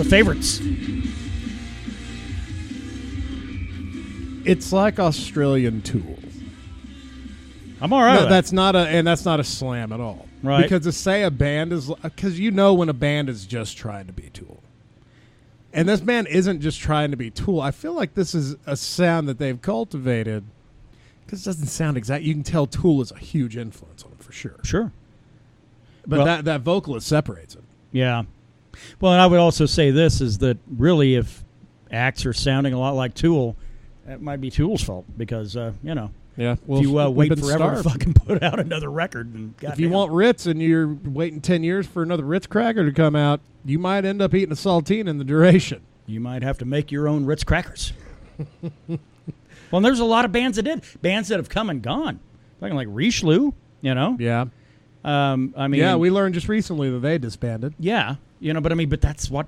favorites. It's like Australian Tool. I'm all right. No, with that's not a slam at all. Right. Because to say a band is, because you know when a band is just trying to be Tool. And this band isn't just trying to be Tool. I feel like this is a sound that they've cultivated because it doesn't sound exact. You can tell Tool is a huge influence on them for sure. Sure. But that vocalist separates it. Yeah. Well, and I would also say this is that really if acts are sounding a lot like Tool, that might be Tool's fault because, Yeah, well, if you wait forever starved. to fucking put out another record, then if you want Ritz and you're waiting 10 years for another Ritz cracker to come out, you might end up eating a saltine in the duration. you might have to make your own Ritz crackers. Well, and there's a lot of bands that did. Bands that have come and gone. Fucking like Richelieu, Yeah. I mean, Yeah, we learned just recently that they disbanded. Yeah, but that's what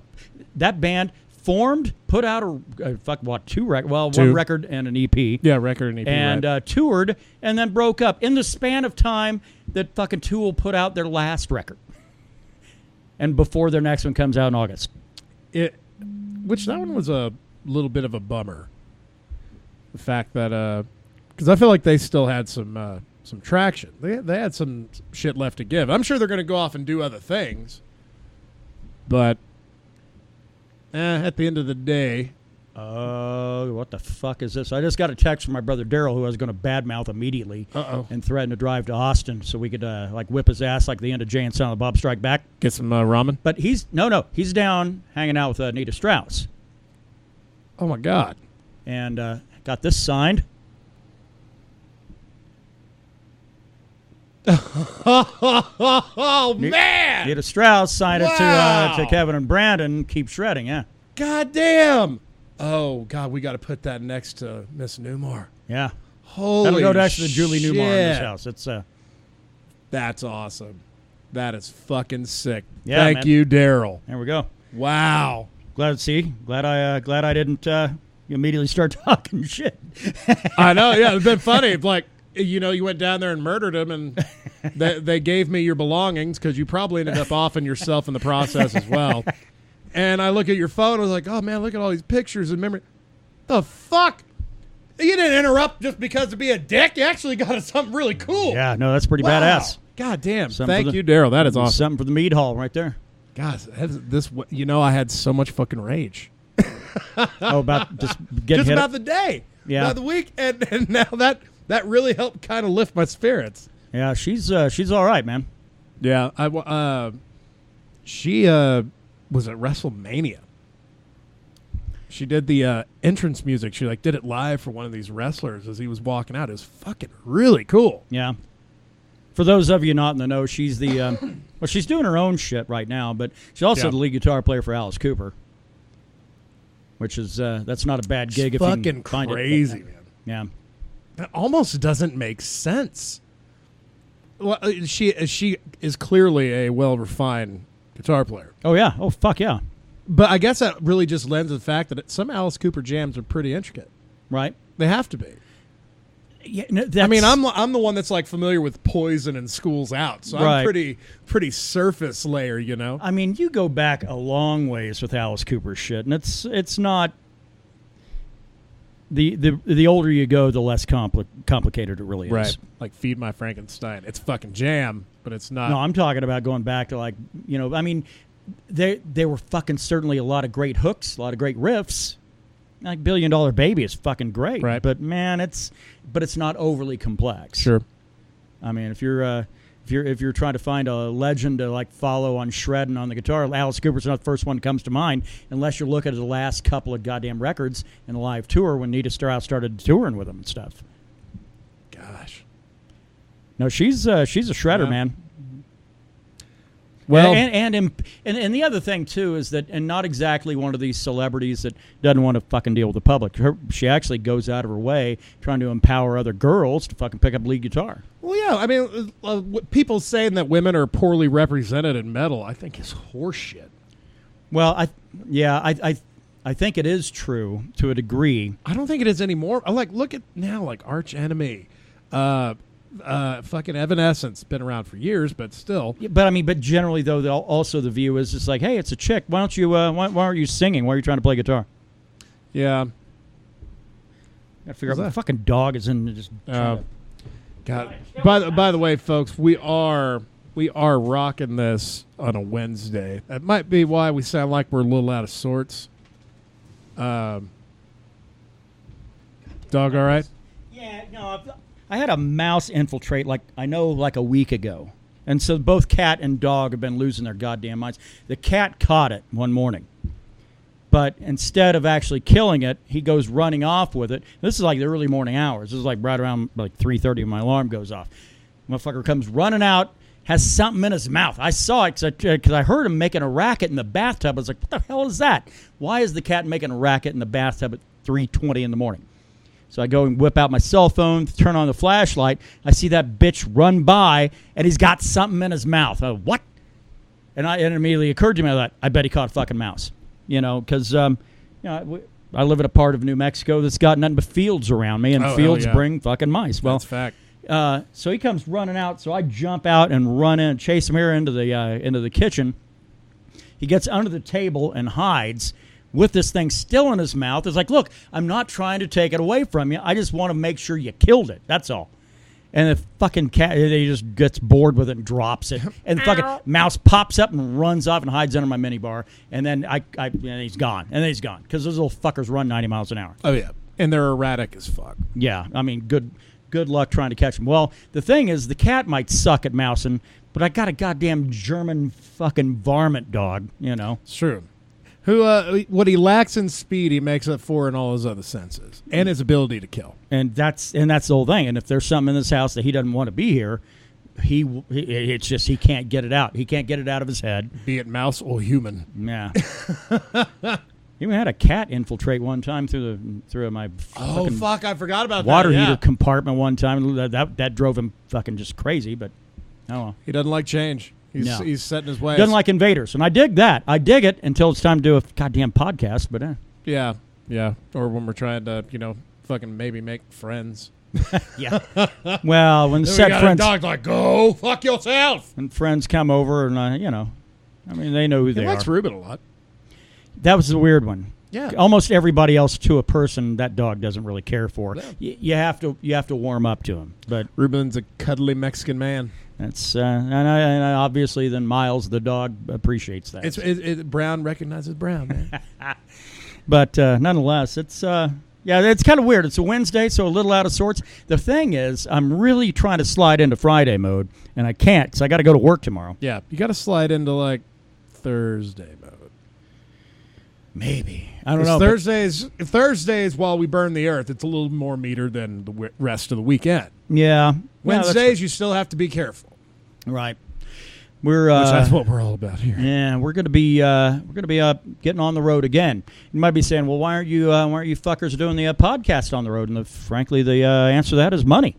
that band formed, put out two records, one record and an EP. Yeah, record and EP. And right. toured, and then broke up in the span of time that fucking Tool put out their last record, and before their next one comes out in August. Which that one was a little bit of a bummer. The fact that because I feel like they still had some traction. They had some shit left to give. I'm sure they're going to go off and do other things, but at the end of the day, What the fuck is this? I just got a text from my brother Daryl, who I was going to badmouth immediately and threaten to drive to Austin so we could whip his ass like the end of Jay and Silent Bob Strike Back. get some ramen. But he's down hanging out with Nita Strauss, Oh my God! and got this signed. Oh man! Nita Strauss signed Wow. it to Kevin and Brandon. Keep shredding, yeah. God damn! Oh God, we got to put that next to Miss Newmar. Yeah. Holy That'll go next to the Julie Newmar in this shit. house. It's That's awesome. That is fucking sick. Yeah, Thank man. you, Daryl. there we go. Wow. Glad I didn't immediately start talking shit. I know. Yeah, it's been funny. Like, you went down there and murdered him, and they gave me your belongings because you probably ended up offing yourself in the process as well. And I look at your phone. I was like, oh man, look at all these pictures and memory. The fuck? You didn't interrupt just because to be a dick. You actually got us something really cool. Yeah, no, that's pretty Wow. badass. God damn. Something Thank for the- you, Daryl. That is awesome. Something for the Mead Hall right there. God, I had so much fucking rage. Oh, about just getting Just hit. about the day. Yeah. About the week. And now that really helped kind of lift my spirits. Yeah, she's all right, man. Yeah. She was at WrestleMania. She did the entrance music. She did it live for one of these wrestlers as he was walking out. It was fucking really cool. Yeah. For those of you not in the know, she's the she's doing her own shit right now, but she's also the lead guitar player for Alice Cooper, which is that's not a bad gig It's if you fucking can find crazy, it. man. Yeah. That almost doesn't make sense. Well, she is clearly a well-refined guitar player. Oh yeah. Oh fuck yeah. But I guess that really just lends to the fact that some Alice Cooper jams are pretty intricate. Right. They have to be. Yeah. No, I mean, I'm the one that's familiar with Poison and School's Out, so Right. I'm pretty surface layer, I mean, you go back a long ways with Alice Cooper's shit, and it's not. The older you go, the less complicated it really is. Right. Like Feed My Frankenstein. It's fucking jam, but it's not. No, I'm talking about going back to I mean, there were fucking certainly a lot of great hooks, a lot of great riffs. Like $1 Billion Baby is fucking great, Right. But man, it's not overly complex. Sure. I mean, if you're trying to find a legend to follow on shredding on the guitar, Alice Cooper's not the first one that comes to mind, unless you look at the last couple of goddamn records in the live tour when Nita Strauss started touring with him and stuff. Gosh. No, she's a shredder, Yeah. man. Well, and the other thing too is that, and not exactly one of these celebrities that doesn't want to fucking deal with the public. She actually goes out of her way trying to empower other girls to fucking pick up lead guitar. well, yeah. I mean, people saying that women are poorly represented in metal, I think is horseshit. Well, I think it is true to a degree. I don't think it is anymore. Look at now, Arch Enemy, fucking Evanescence. Been around for years, but still. Yeah, but generally though, also the view is just like, hey, it's a chick. Why don't you? Why aren't you singing? Why are you trying to play guitar? Yeah. Gotta figure out what the fucking dog is in. Just God. By the way, folks, we are rocking this on a Wednesday. That might be why we sound like we're a little out of sorts. Dog, all right? Yeah, no. I had a mouse infiltrate like a week ago, and so both cat and dog have been losing their goddamn minds. The cat caught it one morning, but instead of actually killing it, he goes running off with it. This is like the early morning hours. This is like right around like 3:30 when my alarm goes off. Motherfucker comes running out, has something in his mouth. I saw it because I heard him making a racket in the bathtub. I was like, what the hell is that? Why is the cat making a racket in the bathtub at 3:20 in the morning? So I go and whip out my cell phone, turn on the flashlight. I see that bitch run by, and he's got something in his mouth. What? And it immediately occurred to me that I bet he caught a fucking mouse. Because I live in a part of New Mexico that's got nothing but fields around me, and fields bring fucking mice. Well, that's fact. So he comes running out, so I jump out and run in, chase him here into the kitchen. He gets under the table and hides with this thing still in his mouth. It's like, look, I'm not trying to take it away from you. I just want to make sure you killed it. That's all. And the fucking cat, he just gets bored with it and drops it. And the fucking mouse pops up and runs off and hides under my minibar. And then and he's gone. And then he's gone because those little fuckers run 90 miles an hour. Oh, yeah. And they're erratic as fuck. Yeah. I mean, good luck trying to catch them. Well, the thing is, the cat might suck at mousing, but I got a goddamn German fucking varmint dog, It's true. Who, what he lacks in speed, he makes up for in all his other senses and his ability to kill. And that's the whole thing. And if there's something in this house that he doesn't want to be here, it's just he can't get it out. He can't get it out of his head. Be it mouse or human. Yeah. Even had a cat infiltrate one time through my I forgot about water that. heater compartment one time. That drove him fucking just crazy. But oh well. He doesn't like change. He's set in his ways. Doesn't like invaders, and I dig that. I dig it until it's time to do a goddamn podcast. But yeah. Or when we're trying to fucking maybe make friends. Yeah. Well, when said friends, dog's like, go fuck yourself. And friends come over, and I mean, they know who they are. He likes Ruben a lot. That was the weird one. Yeah. Almost everybody else to a person that dog doesn't really care for. Yeah. You have to warm up to him. But Ruben's a cuddly Mexican man. That's and obviously then Miles the dog appreciates that. Brown recognizes Brown, man. But nonetheless, it's it's kind of weird. It's a Wednesday, so a little out of sorts. The thing is, I'm really trying to slide into Friday mode, and I can't because I got to go to work tomorrow. Yeah, you got to slide into like Thursday mode. Maybe. I don't know. Thursdays while we burn the earth, it's a little more meter than the rest of the weekend. Yeah. Wednesdays, you still have to be careful. Right. Which that's what we're all about here. Yeah, we're gonna be getting on the road again. You might be saying, well, why aren't you fuckers doing the podcast on the road? And frankly, the answer to that is money.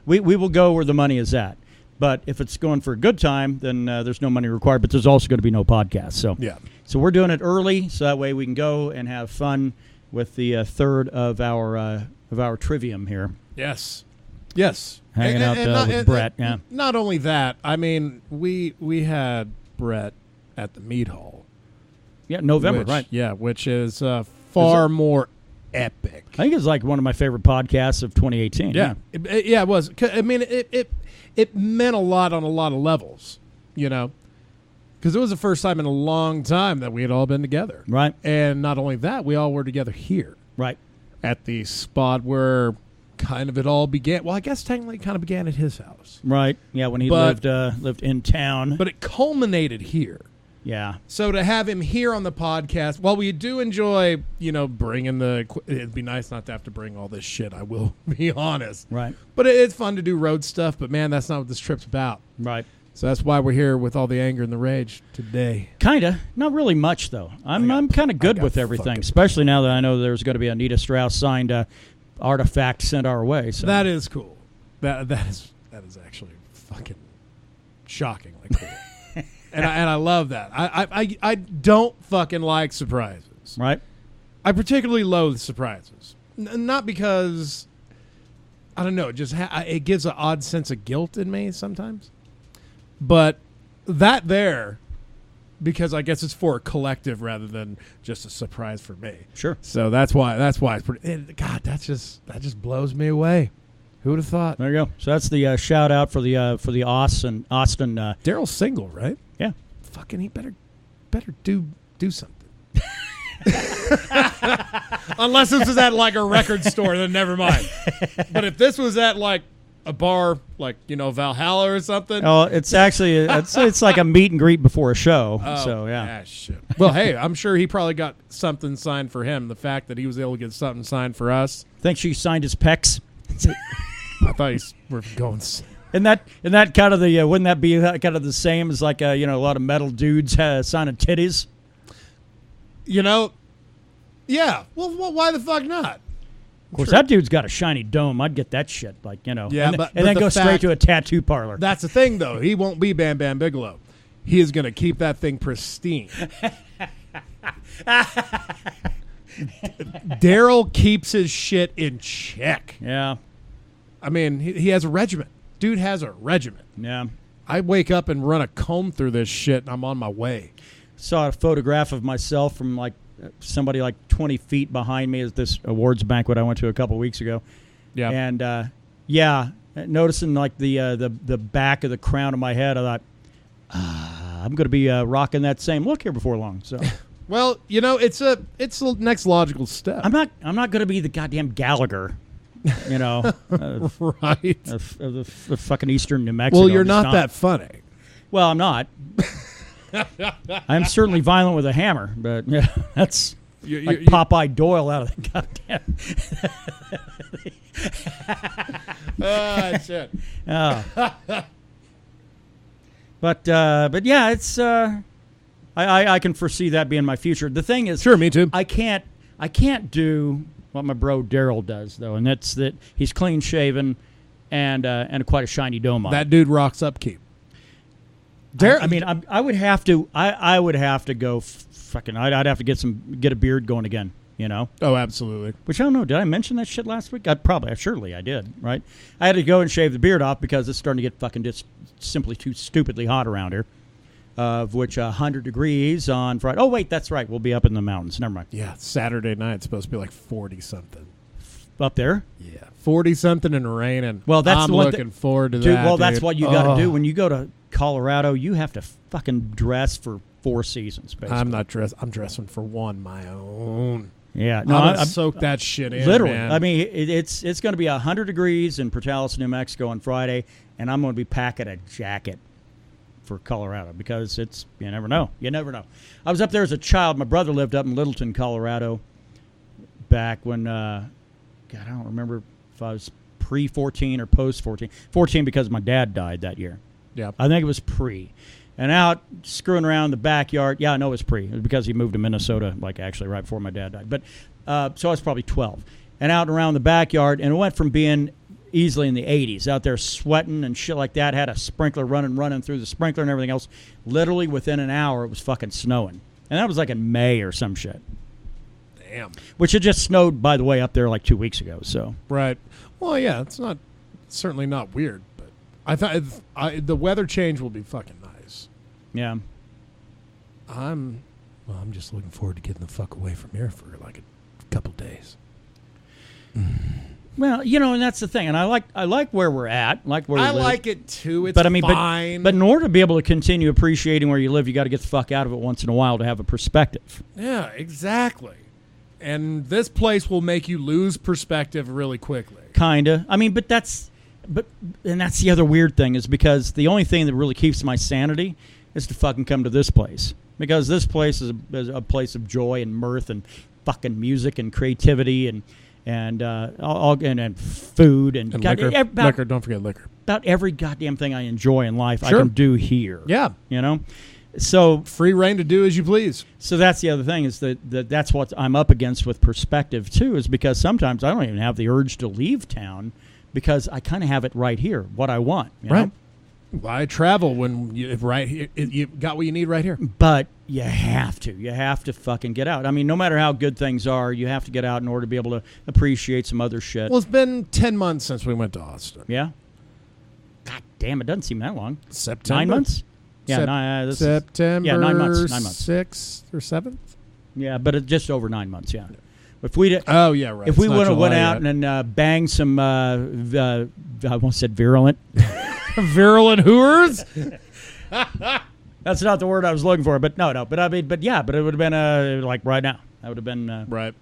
We will go where the money is at. But if it's going for a good time, then there's no money required. But there's also going to be no podcast. So yeah. So we're doing it early, so that way we can go and have fun with the third of our trivium here. Yes. Hanging out with Brett. Yeah. Not only that, I mean, we had Brett at the Mead Hall. Yeah, November, right? Yeah, which is far more epic. I think it's like one of my favorite podcasts of 2018. Yeah, it was. I mean, it meant a lot on a lot of levels, because it was the first time in a long time that we had all been together. Right. And not only that, we all were together here. Right. At the spot where kind of it all began. Well, I guess technically it kind of began at his house. Right. Yeah, when he lived in town. But it culminated here. Yeah. So to have him here on the podcast, while we do enjoy, bringing it'd be nice not to have to bring all this shit, I will be honest. Right. But it's fun to do road stuff, but man, that's not what this trip's about. Right. So that's why we're here with all the anger and the rage today. Kinda. Not really much, though. I'm kind of good with everything, especially now that I know there's going to be a Nita Strauss signed artifact sent our way. So that is cool. That is actually fucking shockingly cool. And I love that. I don't fucking like surprises. Right. I particularly loathe surprises. Not because I don't know. It just it gives an odd sense of guilt in me sometimes. But that there, because I guess it's for a collective rather than just a surprise for me. Sure. So that's why it's pretty. God, that just blows me away. Who would have thought? There you go. So that's the shout out for the Austin. Daryl's single, right? Yeah. Fucking, he better do something. Unless this was at like a record store, then never mind. But if this was at like a bar, like Valhalla or something. Oh, it's actually it's like a meet and greet before a show. Oh, so yeah. Shit. Well, hey, I'm sure he probably got something signed for him. The fact that he was able to get something signed for us. Think she signed his pecs. I thought we're going. And that kind of the wouldn't that be kind of the same as like a lot of metal dudes signing titties? Yeah. Well, why the fuck not? Of course, that dude's got a shiny dome. I'd get that shit, Yeah, and but then go straight to a tattoo parlor. That's the thing, though. He won't be Bam Bam Bigelow. He is going to keep that thing pristine. Daryl keeps his shit in check. Yeah. I mean, he has a regiment. Dude has a regiment. Yeah. I wake up and run a comb through this shit, and I'm on my way. Saw a photograph of myself from like somebody like 20 feet behind me at this awards banquet I went to a couple weeks ago. Yeah. And noticing like the back of the crown of my head, I thought, I'm going to be rocking that same look here before long. So, well, it's the next logical step. I'm not going to be the goddamn Gallagher, right? Of the fucking eastern New Mexico. Well, you're not that funny. Well, I'm not. I'm certainly violent with a hammer, but yeah, that's like Popeye Doyle out of the goddamn. Oh shit! But yeah, it's I can foresee that being my future. The thing is, sure, me too. I can't do what my bro Daryl does though, and that's that he's clean shaven and quite a shiny dome on. That dude rocks upkeep. I would have to. I would have to go fucking. I'd have to get a beard going again. Oh, absolutely. Which I don't know. Did I mention that shit last week? Surely I did. Right. I had to go and shave the beard off because it's starting to get fucking just simply too stupidly hot around here. Of which 100 degrees on Friday. Oh wait, that's right. We'll be up in the mountains. Never mind. Yeah, Saturday night it's supposed to be like 40 something. Up there. Yeah, 40 something and raining. Well, that's I'm looking forward to dude, that. Well, that's what you got to do when you go to Colorado. You have to fucking dress for 4 seasons. Basically. I'm not dressed. I'm dressing for one, my own. Yeah, no, I'm soak that shit in. Literally, man. I mean, it's going to be 100 degrees in Portales, New Mexico on Friday, and I'm going to be packing a jacket for Colorado because it's you never know. I was up there as a child. My brother lived up in Littleton, Colorado, back when God, I don't remember if I was pre-14 or post-14. 14 because my dad died that year. Yeah, I think it was pre. And out screwing around the backyard. Yeah, I know it was pre. It was because he moved to Minnesota, like actually right before my dad died. But so I was probably 12. And out and around the backyard, and it went from being easily in the 80s, out there sweating and shit like that, had a sprinkler running through the sprinkler and everything else. Literally within an hour, it was fucking snowing. And that was like in May or some shit. Damn. Which had just snowed, by the way, up there like 2 weeks ago. So right. Well, yeah, it's certainly not weird, but I thought the weather change will be fucking nice. Yeah. I'm just looking forward to getting the fuck away from here for like a couple days. Well, and that's the thing, and I like where we're at, like where we live. like it too. It's fine. But in order to be able to continue appreciating where you live, you got to get the fuck out of it once in a while to have a perspective. Yeah, exactly. And this place will make you lose perspective really quickly. Kinda. I mean, and that's the other weird thing is because the only thing that really keeps my sanity is to fucking come to this place because this place is a place of joy and mirth and fucking music and creativity and food and liquor. Liquor. Don't forget liquor. About every goddamn thing I enjoy in life, sure. I can do here. Yeah, So free reign to do as you please. So that's the other thing is that's what I'm up against with perspective too, is because sometimes I don't even have the urge to leave town because I kind of have it right here, what I want. You right. know? Why travel when you right here? You got what you need right here. But you have to. You have to fucking get out. I mean, no matter how good things are, you have to get out in order to be able to appreciate some other shit. Well, it's been 10 months since we went to Austin. Yeah? God damn, it doesn't seem that long. September? 9 months? Yeah, September. Yeah, 9 months. 9 months. 6th or 7th? Yeah, but it's just over 9 months, yeah. If we oh, yeah, right. If we would have went out and banged some, I almost said virulent. Virulent hooers? That's not the word I was looking for, but no. But I mean, but yeah, but it would have been like right now. That would have been right.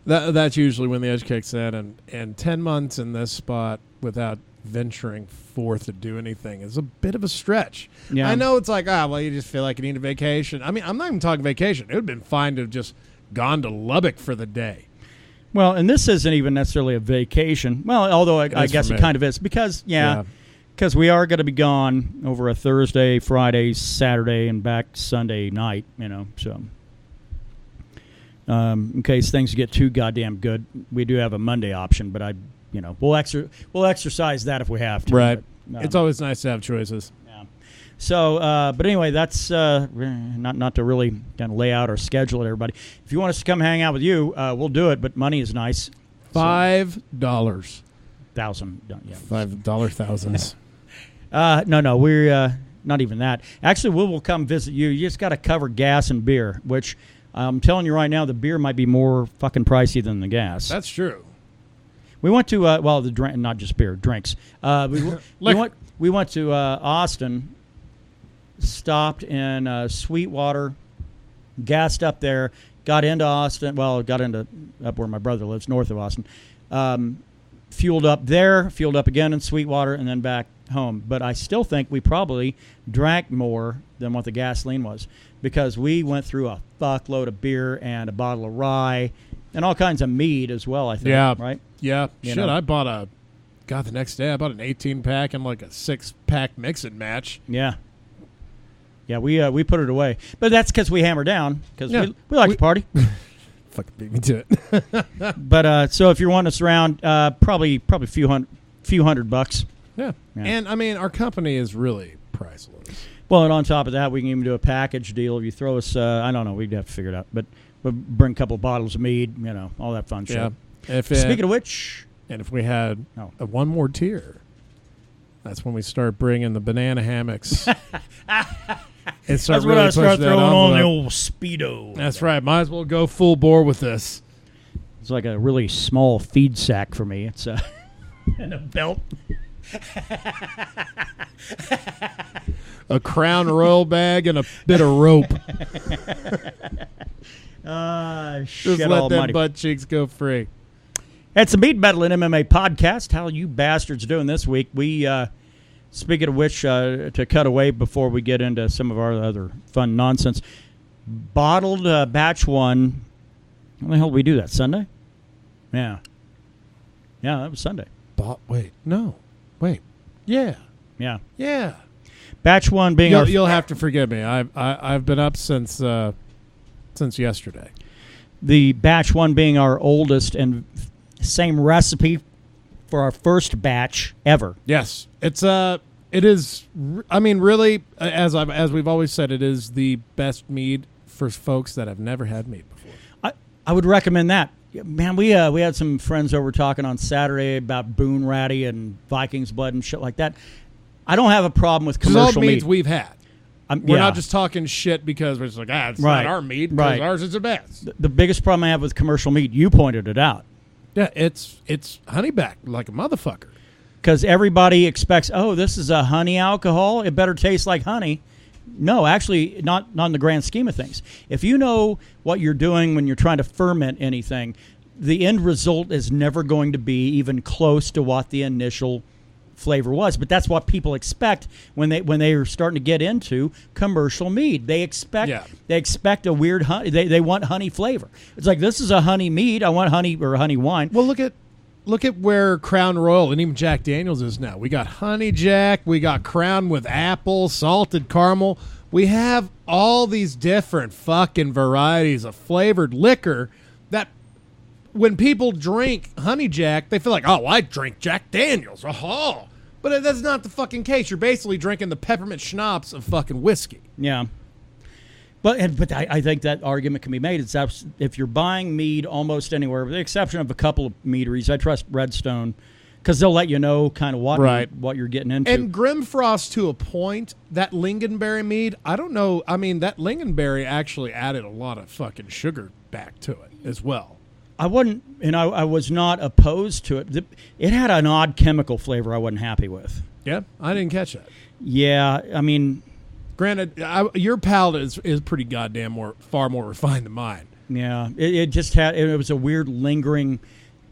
That's usually when the edge kicks in, and 10 months in this spot without venturing forth to do anything is a bit of a stretch. Yeah. I know it's like, well, you just feel like you need a vacation. I mean, I'm not even talking vacation. It would have been fine to have just gone to Lubbock for the day. Well, and this isn't even necessarily a vacation. Well, although I guess it kind of is because because we are going to be gone over a Thursday, Friday, Saturday, and back Sunday night. So in case things get too goddamn good, we do have a Monday option. But we'll exercise that if we have to. Right. But, it's always nice to have choices. So, but anyway, that's not to really kind of lay out our schedule at everybody. If you want us to come hang out with you, we'll do it. But money is nice. $5. $1,000. Yeah. $5 thousands. No, we're not even that. Actually, we will come visit you. You just got to cover gas and beer, which I'm telling you right now, the beer might be more fucking pricey than the gas. That's true. We went to the drink, not just beer, drinks. We went to Austin. Stopped in Sweetwater, gassed up there, got into Austin. Well, got into up where my brother lives, north of Austin. Fueled up there, fueled up again in Sweetwater, and then back home. But I still think we probably drank more than what the gasoline was because we went through a fuckload of beer and a bottle of rye and all kinds of mead as well, I think. Yeah. Right? Yeah. I bought the next day I bought an 18-pack and like a 6-pack mix-and-match. Yeah. Yeah, we put it away, but that's because we hammer down because we like to party. Fucking beat me to it. But so if you're wanting us around, probably a few hundred bucks. Yeah, and I mean our company is really priceless. Well, and on top of that, we can even do a package deal. If you throw us, I don't know, we'd have to figure it out, but we'll bring a couple of bottles of mead, all that fun shit. Speaking of which, and if we had one more tier, that's when we start bringing the banana hammocks. That's when I start throwing on the old Speedo. That's right. Might as well go full bore with this. It's like a really small feed sack for me. It's and a belt. A Crown Royal bag and a bit of rope. Just let them butt cheeks go free. It's the Mead, Metal, and MMA podcast. How you bastards doing this week? We... Speaking of which, to cut away before we get into some of our other fun nonsense, bottled batch one. When the hell did we do that? Sunday? Yeah. Yeah, that was Sunday. Yeah. Batch one being you'll have to forgive me. I've been up since yesterday. The batch one being our oldest and same recipe for our first batch ever. Yes, it is. I mean, really, as we've always said, it is the best mead for folks that have never had mead before. I would recommend that. Man, we had some friends over talking on Saturday about Boone Ratty and Viking's Blood and shit like that. I don't have a problem with commercial mead. Meads we've had. We're not just talking shit because we're just like, it's not our mead because ours is the best. The biggest problem I have with commercial mead, you pointed it out. Yeah, it's honeyback like a motherfucker. Because everybody expects, this is a honey alcohol. It better taste like honey. No, actually, not in the grand scheme of things. If you know what you're doing when you're trying to ferment anything, the end result is never going to be even close to what the initial flavor was. But that's what people expect when they are starting to get into commercial mead. They expect a weird honey. They want honey flavor. It's like, this is a honey mead. I want honey or honey wine. Well, look at where Crown Royal and even Jack Daniels is now. We got Honey Jack. We got Crown with apple, salted caramel. We have all these different fucking varieties of flavored liquor that when people drink Honey Jack, they feel like, I drink Jack Daniels. Oh, But that's not the fucking case. You're basically drinking the peppermint schnapps of fucking whiskey. Yeah. But I think that argument can be made. It's if you're buying mead almost anywhere, with the exception of a couple of meaderies, I trust Redstone, because they'll let you know kind of what you're getting into. And Grimfrost, to a point, that lingonberry mead, I don't know. I mean, that lingonberry actually added a lot of fucking sugar back to it as well. I was not opposed to it. It had an odd chemical flavor I wasn't happy with. Yeah, I didn't catch that. Yeah, I mean... Granted, your palate is pretty goddamn far more refined than mine. Yeah, it just had... It was a weird lingering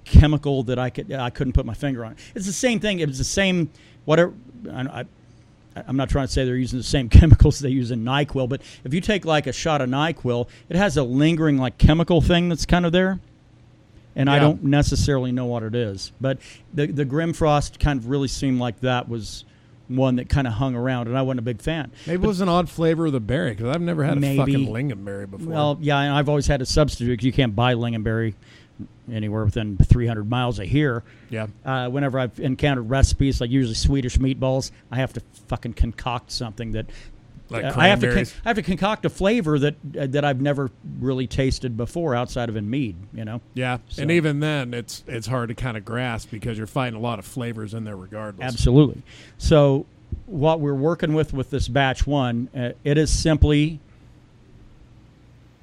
chemical that I couldn't put my finger on. It's the same thing. It was the same... Whatever... I'm not trying to say they're using the same chemicals they use in NyQuil, but if you take like a shot of NyQuil, it has a lingering like chemical thing that's kind of there. And I don't necessarily know what it is. But the Grimfrost kind of really seemed like that was one that kind of hung around, and I wasn't a big fan. Maybe it was an odd flavor of the berry, because I've never had a fucking lingonberry before. Well, yeah, and I've always had a substitute, because you can't buy lingonberry anywhere within 300 miles of here. Yeah. Whenever I've encountered recipes, like usually Swedish meatballs, I have to fucking concoct something that... Like I have to concoct a flavor that I've never really tasted before outside of in mead, you know? Yeah, so. And even then, it's hard to kind of grasp because you're finding a lot of flavors in there regardless. Absolutely. So what we're working with this batch one, it is simply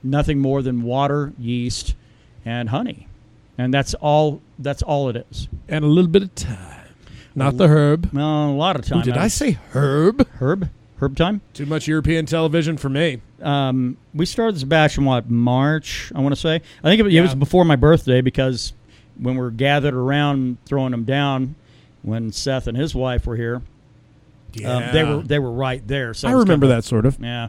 nothing more than water, yeast, and honey. And that's all it is. And a little bit of time. Not the herb. No, a lot of time. Ooh, did I say herb? Herb time? Too much European television for me. We started this batch in, March, I want to say. I think it was before my birthday, because when we were gathered around throwing them down, when Seth and his wife were here, they were right there. So I remember that sort of. Yeah.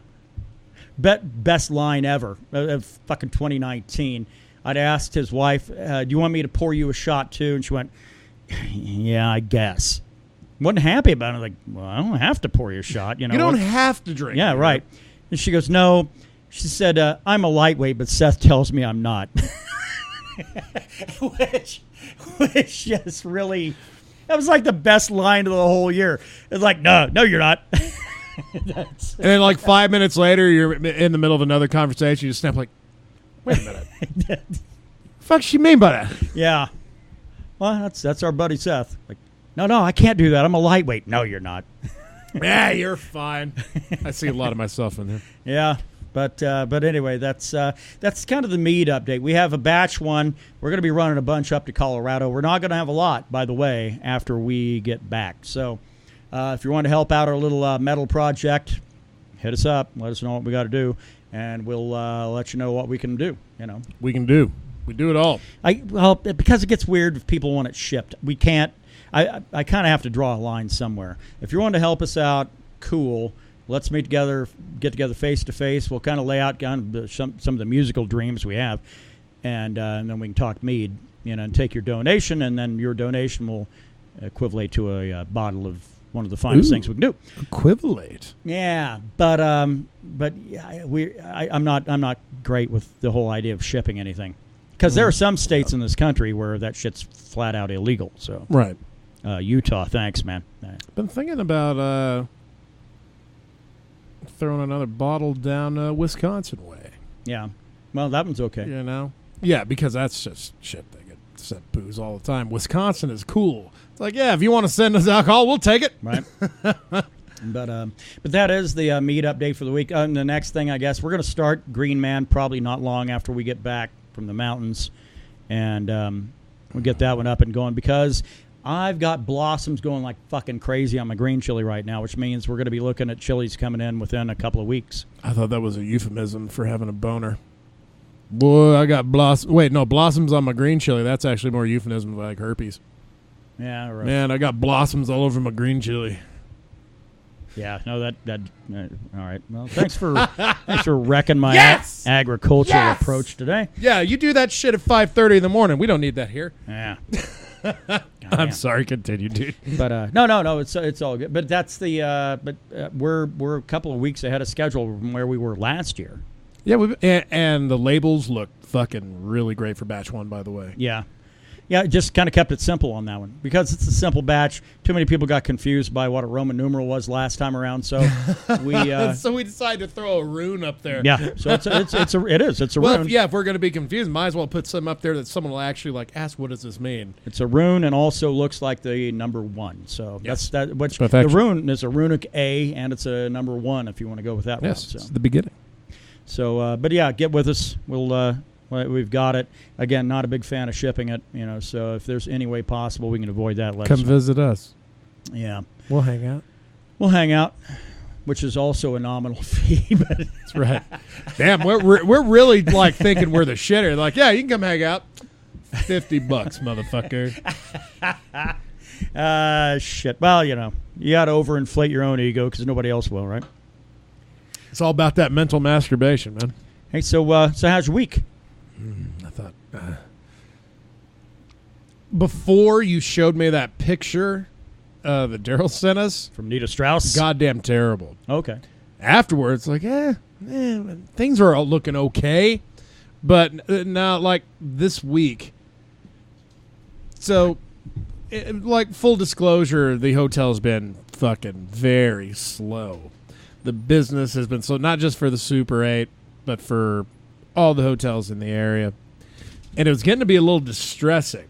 Best line ever of fucking 2019. I'd asked his wife, do you want me to pour you a shot too? And she went, yeah, I guess. Wasn't happy about it. Like, well, I don't have to pour you a shot. You know, you don't have to drink. Yeah, right. And she goes, no. She said, I'm a lightweight, but Seth tells me I'm not. which just really, that was like the best line of the whole year. It's like, no, you're not. And then like 5 minutes later, you're in the middle of another conversation. You just snap like, wait a minute. Fuck she mean by that? Yeah. Well, that's our buddy Seth. Like, no, I can't do that. I'm a lightweight. No, you're not. Yeah, you're fine. I see a lot of myself in there. Yeah, but anyway, that's kind of the mead update. We have a batch one. We're going to be running a bunch up to Colorado. We're not going to have a lot, by the way, after we get back. So if you want to help out our little metal project, hit us up. Let us know what we got to do, and we'll let you know what we can do. You know, we can do. We do it all. Because it gets weird if people want it shipped. We can't. I kind of have to draw a line somewhere. If you're wanting to help us out, cool. Let's get together face to face. We'll kind of lay out kind of some of the musical dreams we have, and then we can talk mead, and take your donation, and then your donation will equivalent to a bottle of one of the finest things we can do. Equivalent. Yeah, but I'm not great with the whole idea of shipping anything, because there are some states in this country where that shit's flat out illegal. So right. Utah, thanks, man. Been thinking about throwing another bottle down Wisconsin way. Yeah, well, that one's okay. Yeah, because that's just shit. They get sent booze all the time. Wisconsin is cool. It's like, yeah, if you want to send us alcohol, we'll take it. Right. But that is the mead update for the week. The next thing, I guess, we're going to start Green Man probably not long after we get back from the mountains, and we'll get that one up and going, because I've got blossoms going like fucking crazy on my green chili right now, which means we're going to be looking at chilies coming in within a couple of weeks. I thought that was a euphemism for having a boner. Boy, I got blossoms on my green chili. That's actually more euphemism like herpes. Yeah, right. Man, I got blossoms all over my green chili. Yeah, no, that all right. Well, thanks for wrecking my agricultural approach today. Yeah, you do that shit at 5:30 in the morning. We don't need that here. Yeah. I'm sorry. Continue, dude. But no, it's all good. But that's the we're a couple of weeks ahead of schedule from where we were last year. Yeah, and the labels look fucking really great for batch one, by the way. Yeah. Yeah, just kind of kept it simple on that one because it's a simple batch. Too many people got confused by what a Roman numeral was last time around, so we we decided to throw a rune up there. Yeah, so it's a well, rune. if we're going to be confused, might as well put some up there that someone will actually like ask, what does this mean? It's a rune and also looks like the number 1. So yes. that's that. Which Perfection. The rune is a runic A, and it's a number 1 if you want to go with that. Yes, route, so. it's the beginning. So, but yeah, get with us. We've got it. Again, not a big fan of shipping it, so if there's any way possible we can avoid that, let us know. Come visit us. Yeah. We'll hang out. We'll hang out, which is also a nominal fee. But that's right. Damn, we're really like thinking we're the shitter. Like, yeah, you can come hang out. $50, motherfucker. Shit. Well, you got to overinflate your own ego because nobody else will, right? It's all about that mental masturbation, man. Hey, so how's your week? I thought before you showed me that picture that Daryl sent us from Nita Strauss, goddamn terrible. Okay. Afterwards, like, things are all looking okay, but now, like this week. So, like full disclosure, the hotel's been fucking very slow. The business has been slow, not just for the Super 8, but for all the hotels in the area. And it was getting to be a little distressing.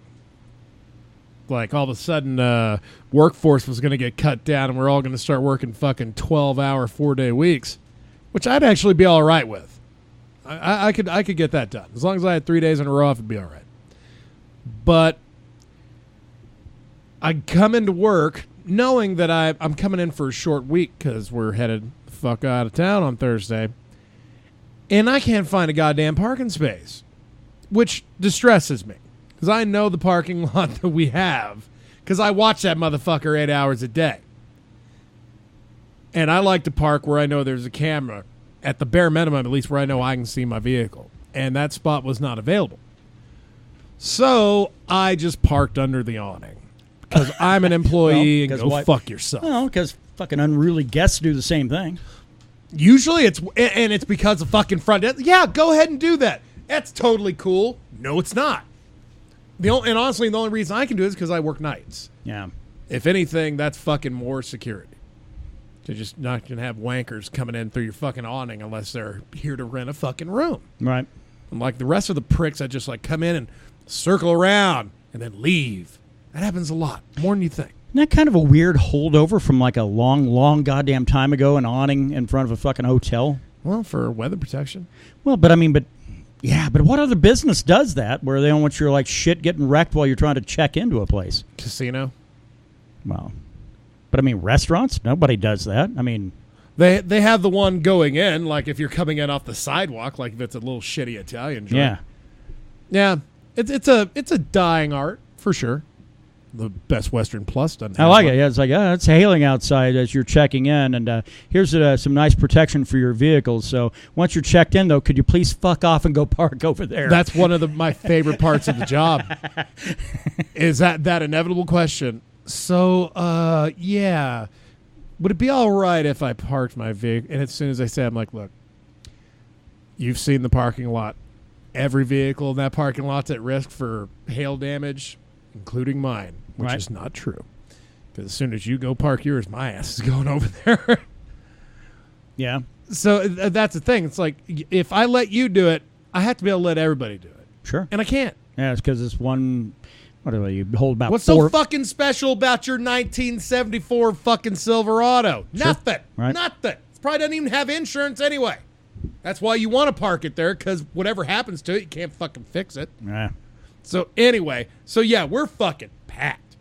Like, all of a sudden, workforce was going to get cut down, and we're all going to start working fucking 12-hour, 4-day weeks, which I'd actually be all right with. I could get that done. As long as I had 3 days in a row off, it'd be all right. But I come into work knowing that I'm coming in for a short week because we're headed the fuck out of town on Thursday. And I can't find a goddamn parking space, which distresses me because I know the parking lot that we have because I watch that motherfucker 8 hours a day. And I like to park where I know there's a camera, at the bare minimum, at least where I know I can see my vehicle. And that spot was not available. So I just parked under the awning because I'm an employee and go fuck yourself. No, because fucking unruly guests do the same thing. Usually it's because of fucking front desk. Yeah, go ahead and do that. That's totally cool. No, it's not. And honestly, the only reason I can do it is because I work nights. Yeah. If anything, that's fucking more security. You're just not going to have wankers coming in through your fucking awning unless they're here to rent a fucking room. Right. And like the rest of the pricks that just like come in and circle around and then leave. That happens a lot, more than you think. Isn't that kind of a weird holdover from like a long, long goddamn time ago, an awning in front of a fucking hotel? Well, for weather protection. Well, but what other business does that where they don't want your like shit getting wrecked while you're trying to check into a place? Casino. Well, but I mean, restaurants? Nobody does that. I mean, they have the one going in, like if you're coming in off the sidewalk, like if it's a little shitty Italian joint. Yeah. It's a dying art for sure. The Best Western Plus doesn't have I like one. it. Yeah, it's like, it's hailing outside as you're checking in, and here's some nice protection for your vehicles. So once you're checked in, though, could you please fuck off and go park over there? That's one of my favorite parts of the job. Is that inevitable question? So, yeah, would it be all right if I parked my vehicle? And as soon as I say, I'm like, look, you've seen the parking lot. Every vehicle in that parking lot's at risk for hail damage, including mine, which is not true. Because as soon as you go park yours, my ass is going over there. Yeah. So that's the thing. It's like, if I let you do it, I have to be able to let everybody do it. Sure. And I can't. Yeah, it's because it's one. What do you hold about? What's four? so fucking special about your 1974 fucking Silverado? Sure. Nothing. Right. Nothing. It probably doesn't even have insurance anyway. That's why you want to park it there, because whatever happens to it, you can't fucking fix it. Yeah. So anyway, yeah, we're fucking packed.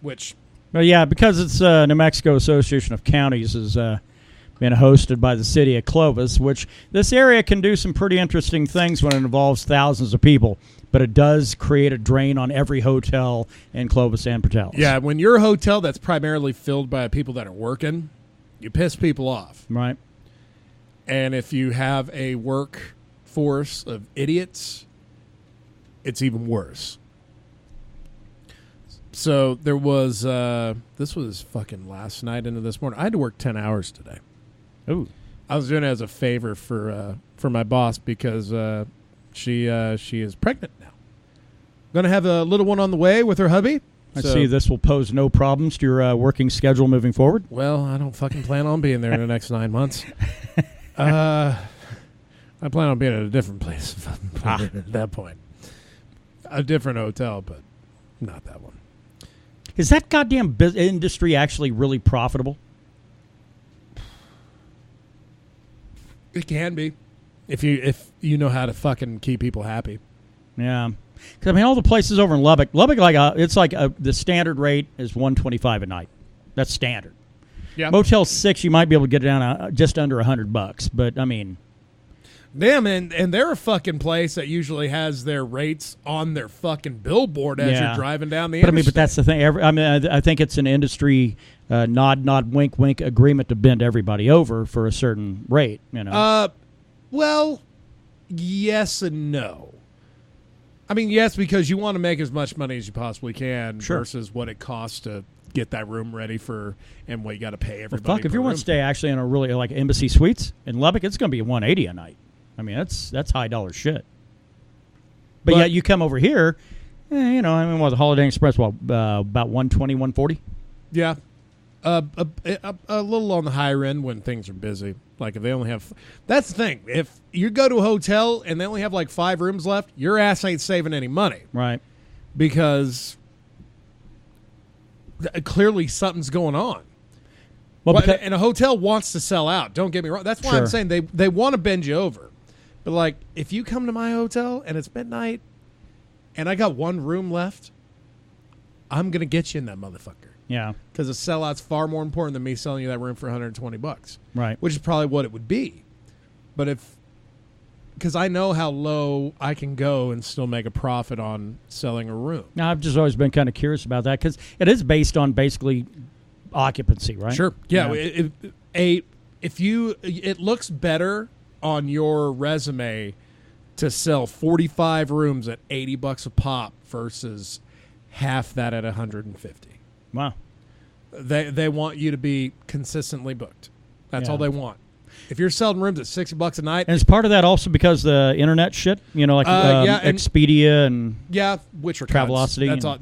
Which, well, yeah, because it's New Mexico Association of Counties is been hosted by the city of Clovis, which this area can do some pretty interesting things when it involves thousands of people, but it does create a drain on every hotel in Clovis and Portales. yeah, when you're a hotel that's primarily filled by people that are working, you piss people off. Right. And if you have a workforce of idiots, it's even worse. So there was, this was fucking last night into this morning. I had to work 10 hours today. Ooh. I was doing it as a favor for my boss because she is pregnant now. Going to have a little one on the way with her hubby. I see this will pose no problems to your working schedule moving forward. Well, I don't fucking plan on being there in the next 9 months. I plan on being at a different place at that point. A different hotel, but not that one. Is that goddamn industry actually really profitable? It can be, if you know how to fucking keep people happy. Yeah, because I mean, all the places over in Lubbock, the standard rate is $125 a night. That's standard. Yeah. Motel 6, you might be able to get it down just under $100, but I mean, damn, and they're a fucking place that usually has their rates on their fucking billboard as you're driving down the interstate. But that's the thing. I think it's an industry nod, wink, wink agreement to bend everybody over for a certain rate. You know. Well, yes and no. I mean, yes, because you want to make as much money as you possibly can versus what it costs to get that room ready for and what you got to pay everybody. Well, fuck, if you want to stay actually in a really like Embassy Suites in Lubbock, it's going to be $180 a night. I mean, that's high dollar shit. But yet you come over here, the Holiday Inn Express, about $120, $140? Yeah. A little on the higher end when things are busy. Like if they only have, that's the thing. If you go to a hotel and they only have like 5 rooms left, your ass ain't saving any money. Right. Because clearly something's going on. Well, and a hotel wants to sell out. Don't get me wrong. That's why I'm saying they want to bend you over. But like if you come to my hotel and it's midnight and I got 1 room left, I'm going to get you in that motherfucker. Yeah. Because a sellout's far more important than me selling you that room for $120. Right. Which is probably what it would be. But because I know how low I can go and still make a profit on selling a room. Now, I've just always been kind of curious about that because it is based on basically occupancy, right? Sure. Yeah. It looks better on your resume to sell 45 rooms at $80 a pop versus half that at $150. Wow. They want you to be consistently booked. That's all they want. If you're selling rooms at $60 a night, and is part of that also because the internet shit, Expedia and which are Travelocity. That's all.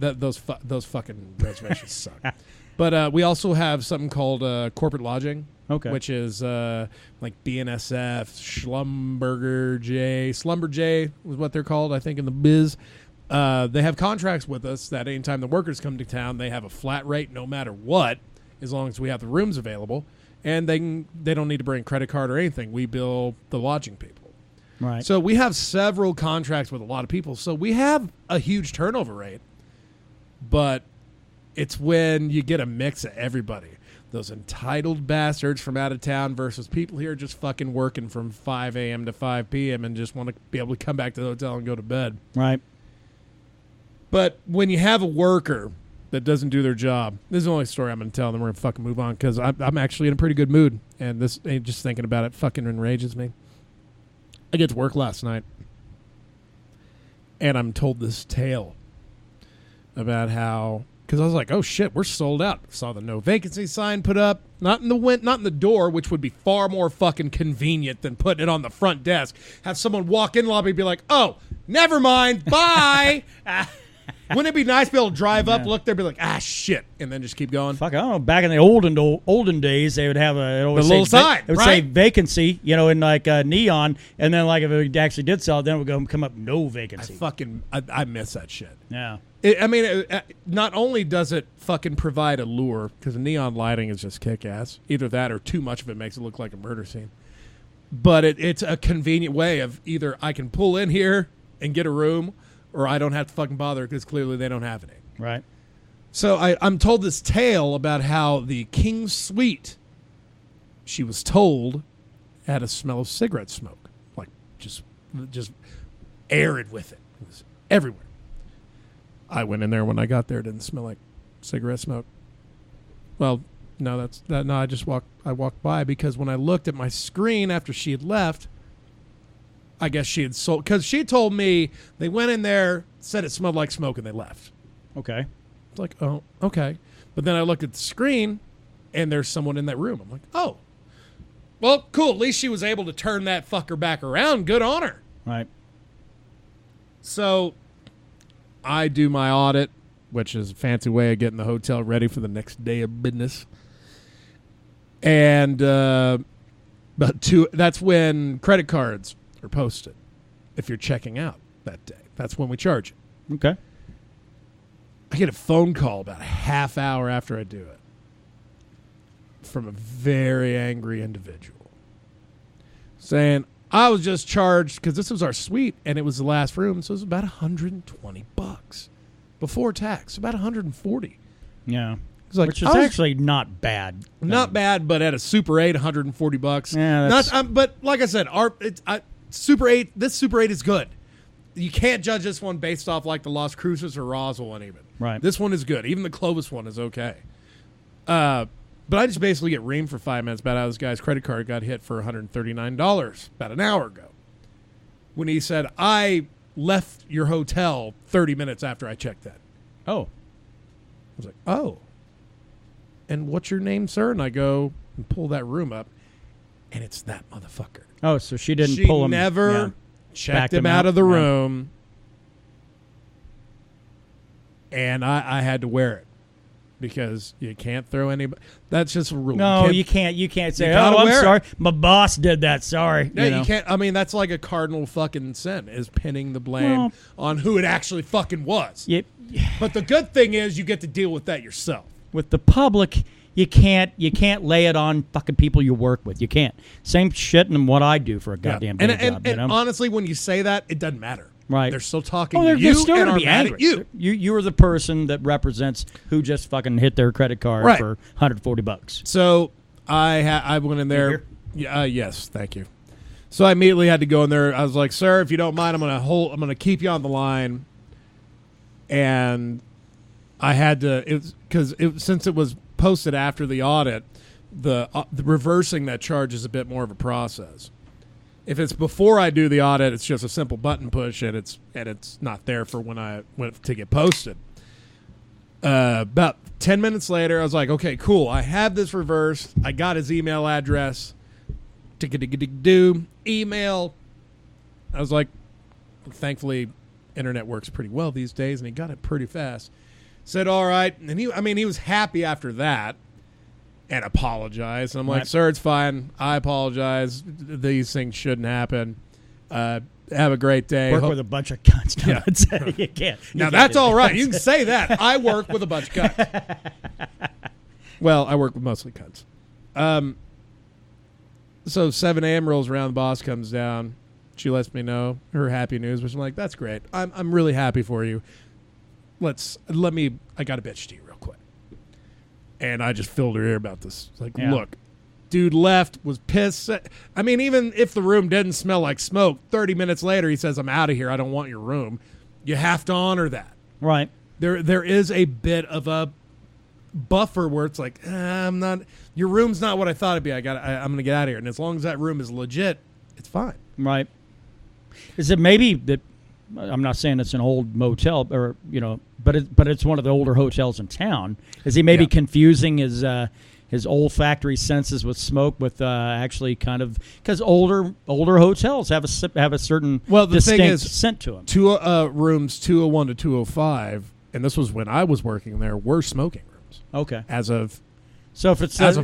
Those fucking reservations suck. But we also have something called corporate lodging, which is like BNSF, Slumber J was what they're called, I think, in the biz. They have contracts with us that anytime the workers come to town, they have a flat rate no matter what, as long as we have the rooms available. And they don't need to bring a credit card or anything. We bill the lodging people. Right. So we have several contracts with a lot of people. So we have a huge turnover rate. But it's when you get a mix of everybody. Those entitled bastards from out of town versus people here just fucking working from 5 a.m. to 5 p.m. and just want to be able to come back to the hotel and go to bed. Right. But when you have a worker that doesn't do their job, this is the only story I'm going to tell, and then we're going to fucking move on because I'm actually in a pretty good mood, and this just thinking about it fucking enrages me. I get to work last night, and I'm told this tale about how, because I was like, oh shit, we're sold out. Saw the no vacancy sign put up, not in the door, which would be far more fucking convenient than putting it on the front desk. Have someone walk in the lobby and be like, oh, never mind, bye. Wouldn't it be nice to be able to drive up, look there, be like, shit, and then just keep going? Fuck, I don't know. Back in the olden days, they would have a little sign. It would say vacancy, in like neon, and then like if it actually did sell, then it would come up no vacancy. I miss that shit. Yeah. Not only does it fucking provide a lure, because the neon lighting is just kick-ass. Either that or too much of it makes it look like a murder scene. But it's a convenient way of either I can pull in here and get a room, or I don't have to fucking bother because clearly they don't have any. Right. So I'm told this tale about how the King's Suite, she was told, had a smell of cigarette smoke. Like, just arid with it. It was everywhere. I went in there when I got there. It didn't smell like cigarette smoke. Well, no, I walked by because when I looked at my screen after she had left, I guess she had sold, because she told me they went in there, said it smelled like smoke, and they left. Okay. It's like, oh, okay. But then I looked at the screen, and there's someone in that room. I'm like, oh. Well, cool. At least she was able to turn that fucker back around. Good on her. Right. So I do my audit, which is a fancy way of getting the hotel ready for the next day of business. And that's when credit cards are posted if you're checking out that day. That's when we charge you. Okay. I get a phone call about a half hour after I do it from a very angry individual saying, I was just charged because this was our suite and it was the last room, so it was about $120 before tax, about $140. Yeah. Like, which is actually not bad. Not bad, but at a Super 8, $140. Yeah, that's... but like I said, Super 8, this Super 8 is good. You can't judge this one based off like the Las Cruces or Roswell one even. Right. This one is good. Even the Clovis one is okay. But I just basically get reamed for 5 minutes about how this guy's credit card got hit for $139 about an hour ago. When he said, I left your hotel 30 minutes after I checked in. Oh. I was like, oh. And what's your name, sir? And I go and pull that room up, and it's that motherfucker. Oh, so she didn't pull him. She never checked him out of the room, and I had to wear it because you can't throw anybody. That's just a rule. No, you can't say, oh, I'm sorry. My boss did that. Sorry. Yeah, you can't. I mean, that's like a cardinal fucking sin, is pinning the blame on who it actually fucking was. Yep. But the good thing is you get to deal with that yourself. With the public, you can't lay it on fucking people you work with. You can't. Same shit in what I do for a goddamn day job. And honestly, when you say that, it doesn't matter. Right. They're still talking to you they're still and gonna are be mad angry. at you. You are the person that represents who just fucking hit their credit card for $140. So I went in there. Yes, thank you. So I immediately had to go in there. I was like, sir, if you don't mind, I'm gonna keep you on the line. And I had to, since it was posted after the audit, the reversing that charge is a bit more of a process. If it's before I do the audit, it's just a simple button push, and it's not there for when I went to get posted. About 10 minutes later, I was like, okay, cool. I have this reversed. I got his email address. Email. I was like, thankfully, internet works pretty well these days, and he got it pretty fast. Said, all right. And he was happy after that and apologized. And I'm like, sir, it's fine. I apologize. These things shouldn't happen. Have a great day. Work with a bunch of cunts. No, you can't. Now, that's all right. You can say that. I work with a bunch of cunts. Well, I work with mostly cunts. So 7 a.m. rolls around. The boss comes down. She lets me know her happy news, which I'm like, that's great. I'm really happy for you. I got a bitch to you real quick. And I just filled her ear about this. Like, look, dude left, was pissed. I mean, even if the room didn't smell like smoke, 30 minutes later he says, I'm out of here. I don't want your room. You have to honor that. Right. There is a bit of a buffer where it's like, your room's not what I thought it'd be. I'm going to get out of here. And as long as that room is legit, it's fine. Right. Is it maybe that, I'm not saying it's an old motel, or but it's one of the older hotels in town. Is he maybe confusing his olfactory senses with smoke with actually kind of, because older hotels have a certain distinct scent to them. Two rooms 201 to 205, and this was when I was working there, were smoking rooms. Okay. As of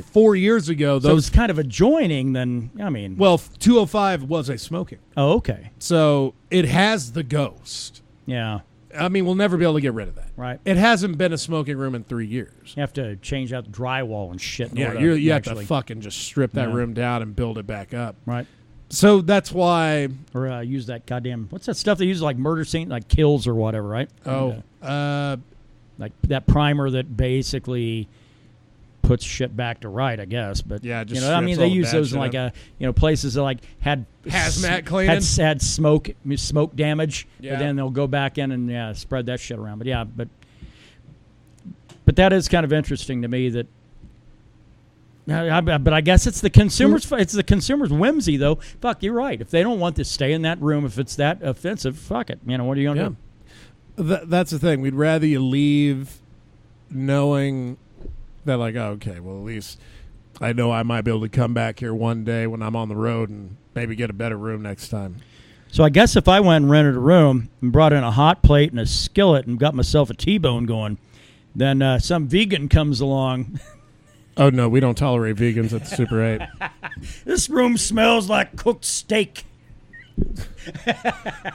4 years ago, so it's kind of adjoining. Then 205 was a smoking. Oh, okay. So it has the ghost. Yeah. I mean, we'll never be able to get rid of that. Right. It hasn't been a smoking room in 3 years. You have to change out the drywall and shit. You have to fucking just strip that room down and build it back up. Right. So that's why. Or use that goddamn, what's that stuff they use like murder scene, like kills or whatever, right? Oh. Like that primer that basically puts shit back to right, I guess. But yeah, just they use those in like places that like had hazmat cleaning, had smoke damage. Yeah. But then they'll go back in and spread that shit around. But but that is kind of interesting to me that. But I guess it's the consumer's whimsy though. Fuck, you're right. If they don't want to stay in that room, if it's that offensive, fuck it. What are you gonna do? That's the thing. We'd rather you leave knowing that, like, oh, okay, well, at least I know I might be able to come back here one day when I'm on the road and maybe get a better room next time. So I guess if I went and rented a room and brought in a hot plate and a skillet and got myself a T-bone going, then some vegan comes along. Oh, no, we don't tolerate vegans at the Super 8. This room smells like cooked steak.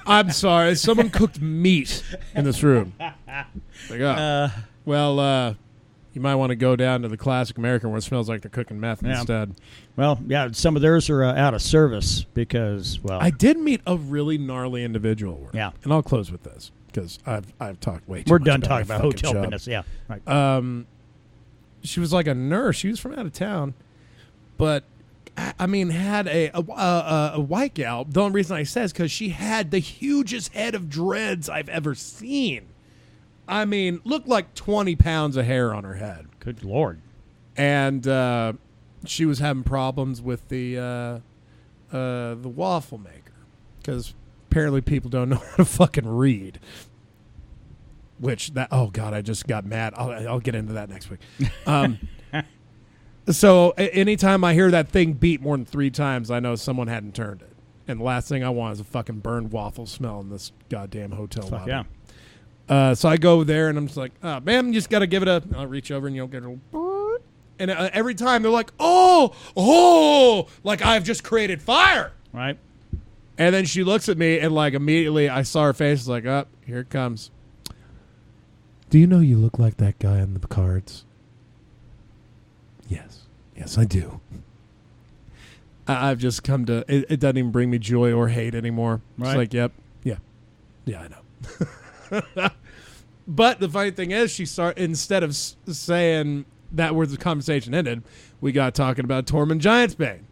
I'm sorry. Someone cooked meat in this room. Like, you might want to go down to the classic American where it smells like they're cooking meth instead. Well, yeah, some of theirs are out of service because, well... I did meet a really gnarly individual. Yeah. And I'll close with this because I've talked way too We're much done about talking my about fucking hotel job. business. Yeah. Right. She was like a nurse. She was from out of town. But, I mean, had a white gal. The only reason I say is because she had the hugest head of dreads I've ever seen. I mean, looked like 20 pounds of hair on her head. Good Lord. And she was having problems with the waffle maker because apparently people don't know how to fucking read. Oh God, I just got mad. I'll get into that next week. So anytime I hear that thing beep more than 3 times, I know someone hadn't turned it. And the last thing I want is a fucking burned waffle smell in this goddamn hotel lobby. Yeah. So I go there and I'm just like, oh, man, you just got to give it a. I'll reach over and you'll get a little. And every time they're like, oh, like I've just created fire. Right. And then she looks at me and like immediately I saw her face like, oh, here it comes. Do you know you look like that guy on the cards? Yes, I do. I've just come to. It doesn't even bring me joy or hate anymore. Right. It's like, yeah, I know. But the funny thing is, instead of saying that where the conversation ended, we got talking about Tormund Giantsbane.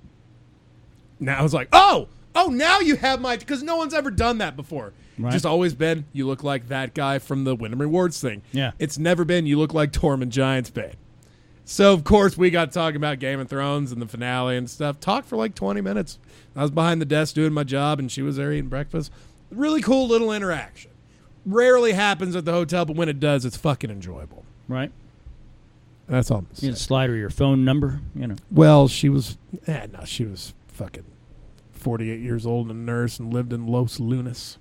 Now I was like, oh, now you have because no one's ever done that before. Right. Just always been, you look like that guy from the Win and Rewards thing. Yeah. It's never been, you look like Tormund Giantsbane. So, of course, we got talking about Game of Thrones and the finale and stuff. Talked for like 20 minutes. I was behind the desk doing my job, and she was there eating breakfast. Really cool little interaction. Rarely happens at the hotel, but when it does, it's fucking enjoyable. Right. That's all I'm You saying. can slide her your phone number, you know. Well, she was fucking 48 years old and a nurse and lived in Los Lunas.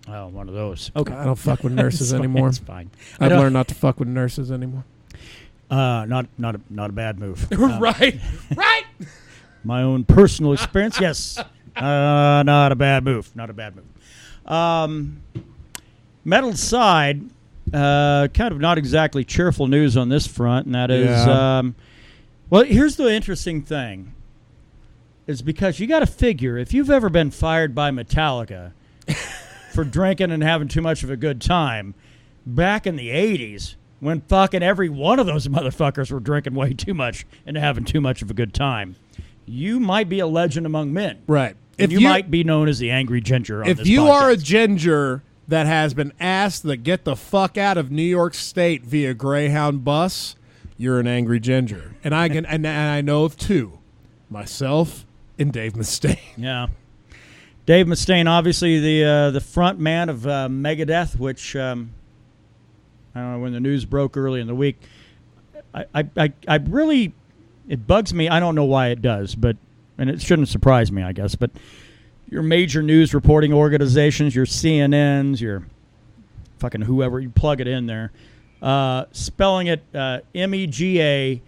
Oh, one of those. Okay. I don't fuck with nurses anymore. It's fine. I've learned not to fuck with nurses anymore. Not a bad move. Right. My own personal experience, yes. Not a bad move. Not a bad move. Metal side, kind of not exactly cheerful news on this front, and that is, well, here's the interesting thing. Is because you got to figure, if you've ever been fired by Metallica for drinking and having too much of a good time, back in the 80s, when fucking every one of those motherfuckers were drinking way too much and having too much of a good time, you might be a legend among men. Right. And you might be known as the Angry Ginger on this podcast. If you are a ginger that has been asked to get the fuck out of New York State via Greyhound bus, you're an angry ginger. And I can and I know of 2. Myself and Dave Mustaine. Yeah. Dave Mustaine, obviously the front man of Megadeth, which I don't know, when the news broke early in the week, I really, it bugs me. I don't know why it does, and it shouldn't surprise me, I guess. But your major news reporting organizations, your CNNs, your fucking whoever, you plug it in there, spelling it Megadeath.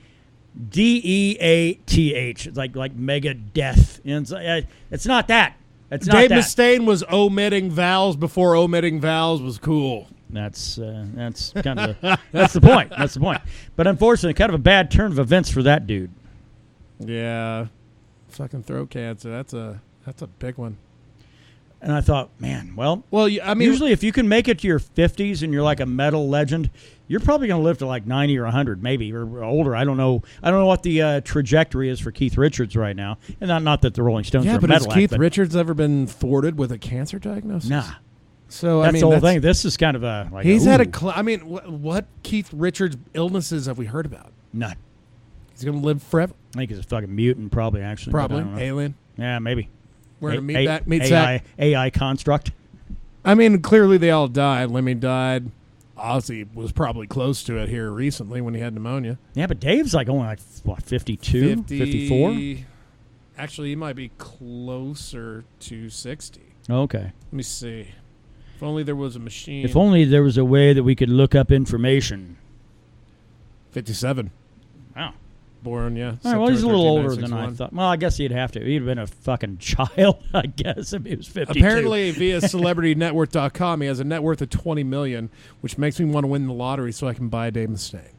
It's like mega death. It's not that. It's not Dave that. Mustaine was omitting vowels before omitting vowels was cool. That's kind of that's the point. That's the point. But unfortunately, kind of a bad turn of events for that dude. Yeah, fucking throat cancer. That's a big one. And I thought, man, well, I mean, usually if you can make it to your 50s and you're like a metal legend, you're probably going to live to like 90 or 100, maybe, or older. I don't know. I don't know what the trajectory is for Keith Richards right now. And not that the Rolling Stones are but metal has Keith Richards ever been thwarted with a cancer diagnosis? Nah. So that's the whole thing. This is kind of a like. He's had what Keith Richards illnesses have we heard about? None. He's going to live forever. I think he's a fucking mutant, probably actually. Probably alien. Yeah, maybe. We're going to meet that AI construct. I mean, clearly they all died. Lemmy died. Ozzy was probably close to it here recently when he had pneumonia. Yeah, but Dave's like only 52, 54? Actually, he might be closer to 60. Okay. Let me see. If only there was a machine. If only there was a way that we could look up information. 57. Wow. Born, yeah. All right, well, he's a little older than I 1961. thought. Well, I guess he'd have to. He'd have been a fucking child, I guess, if he was 52. Apparently, via CelebrityNetworth.com, he has a net worth of $20 million, which makes me want to win the lottery so I can buy a Dave Mustaine.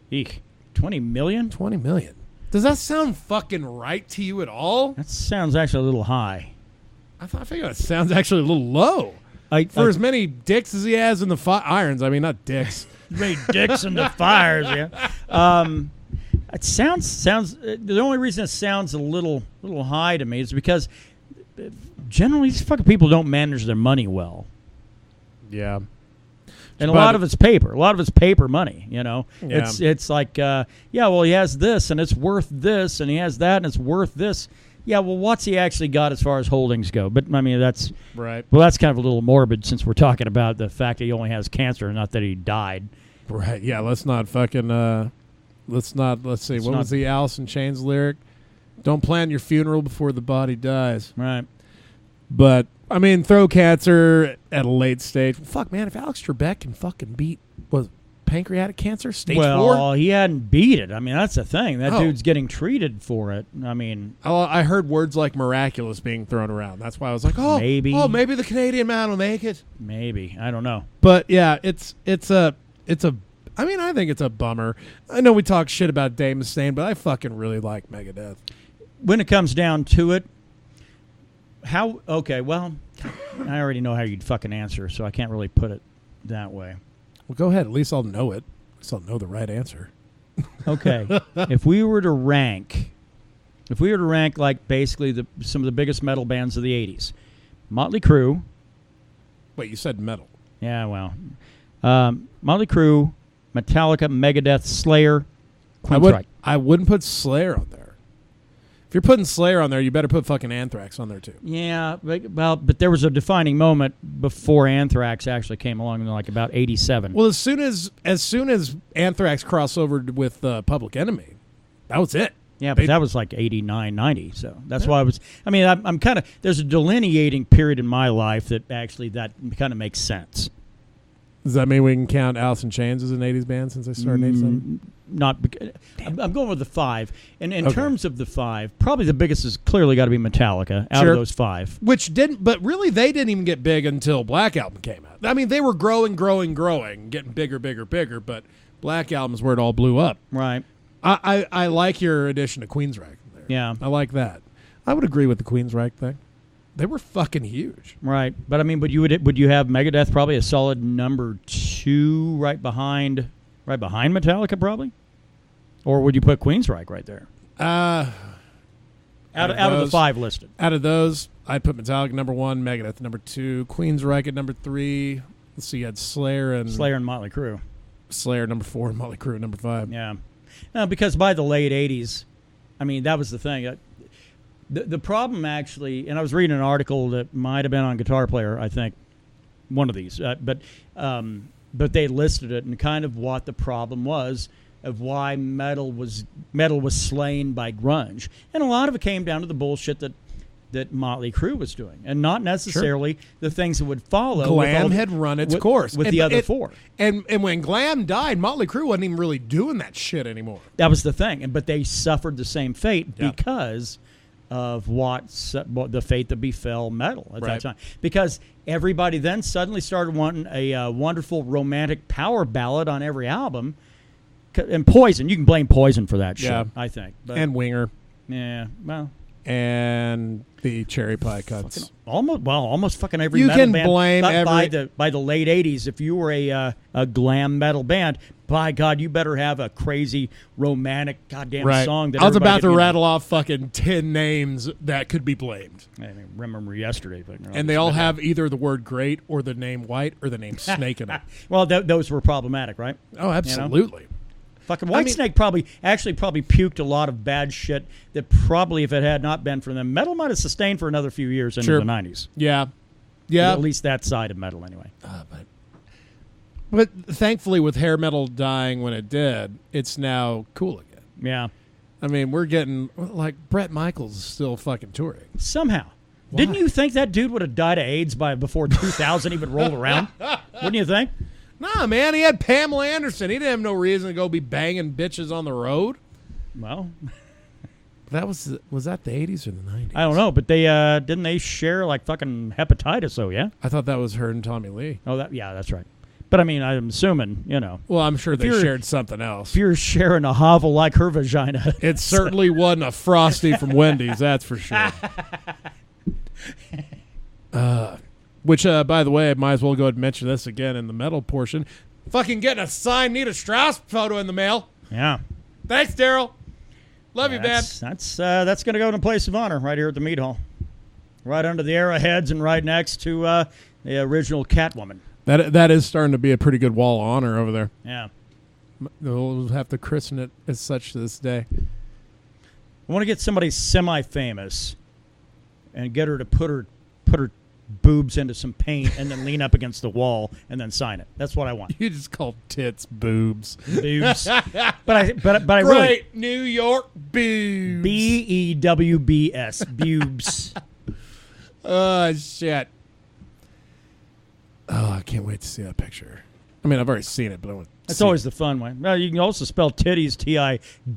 Eek. $20 million? $20 million. Does that sound fucking right to you at all? That sounds actually a little high. I figure it sounds actually a little low. For as many dicks as he has in the irons. I mean, not dicks. Many dicks in the fires, yeah. It sounds. The only reason it sounds a little high to me is because generally these fucking people don't manage their money well, Yeah. and a lot of it's paper. A lot of it's paper money. You know, Yeah. it's like, well, he has this and it's worth this, and he has that and it's worth this. Yeah, well, what's he actually got as far as holdings go? But I mean, that's Right. Well, that's kind of a little morbid since we're talking about the fact that he only has cancer, not that he died. Right. Yeah. Let's not fucking. Let's see. What was the Alice in Chains lyric? Don't plan your funeral before the body dies. Right. But I mean, throat cancer at a late stage. Fuck, man. If Alex Trebek can fucking beat pancreatic cancer stage 4. He hadn't beat it. I mean, that's the thing. That Oh. dude's getting treated for it. I mean, I heard words like miraculous being thrown around. That's why I was like, maybe the Canadian man will make it. maybe. I don't know. But yeah, it's a. I mean, I think it's a bummer. I know we talk shit about Dave Mustaine, but I fucking really like Megadeth. When it comes down to it, okay, well, I already know how you'd fucking answer, so I can't really put it that way. Well, go ahead. At least I'll know it. At least I'll know the right answer. Okay. If we were to rank like basically some of the biggest metal bands of the 80s, Motley Crue. Wait, you said metal. Yeah, well. Motley Crue, Metallica, Megadeth, Slayer, Queensryche. I wouldn't put Slayer on there. If you're putting Slayer on there, you better put fucking Anthrax on there too. Yeah, but there was a defining moment before Anthrax actually came along in like about 87. Well, as soon as Anthrax crossovered with Public Enemy, that was it. Yeah, but that was like 89, 90. So that's why I'm kind of, there's a delineating period in my life that actually that kind of makes sense. Does that mean we can count Alice in Chains as an 80s band since they started in 87? I'm going with the 5. And in terms of the 5, probably the biggest has clearly got to be Metallica out of those 5. But really they didn't even get big until Black Album came out. I mean, they were growing, getting bigger, but Black Album is where it all blew up. Right. I like your addition to Queensryche there. Yeah. I like that. I would agree with the Queensryche thing. They were fucking huge. Right. But I mean, would you have Megadeth probably a solid number 2 right behind Metallica probably? Or would you put Queensryche right there? Out of the 5 listed. Out of those, I'd put Metallica number 1, Megadeth number 2, Queensryche at number 3. Let's see, you had Slayer and Motley Crue. Slayer number 4 and Motley Crue number 5. Yeah. No, because by the late 80s, I mein, that was the thing. The problem actually, and I was reading an article that might have been on Guitar Player, I think, one of these, but they listed it and kind of what the problem was of why metal was slain by grunge, and a lot of it came down to the bullshit that Motley Crue was doing, and not necessarily the things that would follow. Glam had run its course with the other 4, and when Glam died, Motley Crue wasn't even really doing that shit anymore. That was the thing, but they suffered the same fate because of the fate that befell metal at that time. Because everybody then suddenly started wanting a wonderful romantic power ballad on every album. And Poison, you can blame Poison for that shit, I think. But, and Winger. Yeah, well. And the Cherry Pie Cuts. Almost fucking every you metal can band. Blame by the late 80s, if you were a glam metal band, by God, you better have a crazy romantic goddamn song. That I was about to rattle off fucking 10 names that could be blamed. I remember yesterday. But and they all have either the word great or the name white or the name snake in it. Well, those were problematic, right? Oh, absolutely. You know? Fucking Whitesnake probably puked a lot of bad shit that probably, if it had not been for them, metal might have sustained for another few years into the 90s. Yeah. At least that side of metal, anyway. But thankfully, with hair metal dying when it did, it's now cool again. Yeah. I mean, we're getting, like, Bret Michaels is still fucking touring. Somehow. Why? Didn't you think that dude would have died of AIDS before 2000 even rolled around? Wouldn't you think? Nah, man, he had Pamela Anderson. He didn't have no reason to go be banging bitches on the road. Well, was that the 80s or the 90s? I don't know, but they didn't they share like fucking hepatitis? Oh yeah. I thought that was her and Tommy Lee. Oh, that's right. But I mean, I'm assuming, you know. Well, I'm sure they shared something else. If you're sharing a hovel like her vagina, it certainly wasn't a Frosty from Wendy's. That's for sure. Which, by the way, I might as well go ahead and mention this again in the metal portion. Fucking getting a signed Nita Strauss photo in the mail. Yeah. Thanks, Daryl. Love you, man. That's going to go in a place of honor right here at the Mead Hall. Right under the arrowheads and right next to the original Catwoman. That is starting to be a pretty good wall of honor over there. Yeah. We'll have to christen it as such to this day. I want to get somebody semi-famous and get her to put her boobs into some paint and then lean up against the wall and then sign it. That's what I want. You just called tits boobs. Boobs. but I really Great New York boobs. BEWBS. Boobs. Oh shit. Oh, I can't wait to see that picture. I mean, I've already seen it, but I want to That's always the fun way. Well, you can also spell titties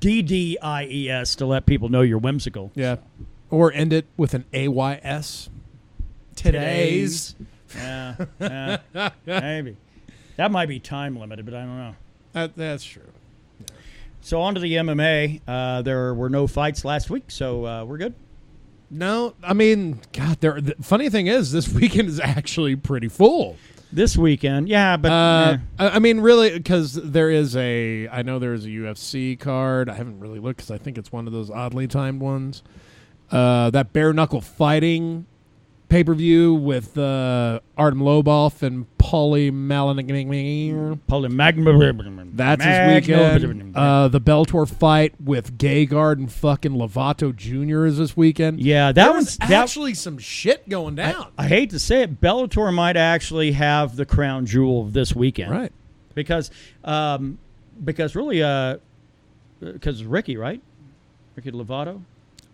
TIDDIES to let people know you're whimsical. Yeah. Or end it with an AYS. Today's. Yeah, maybe. That might be time limited, but I don't know. That's true. Yeah. So on to the MMA. There were no fights last week, so we're good. No, I mean, God, the funny thing is this weekend is actually pretty full. This weekend, yeah, but... I mean, really, because I know there is a UFC card. I haven't really looked because I think it's one of those oddly timed ones. That bare knuckle fighting pay-per-view with Artem Lobov and Paulie Malignagni. That's this weekend. The Bellator fight with Gegard and fucking Lovato Jr. is this weekend. Yeah, There's actually some shit going down. I hate to say it, Bellator might actually have the crown jewel of this weekend. Right. Because really, because Ricky, right? Ricky Lovato?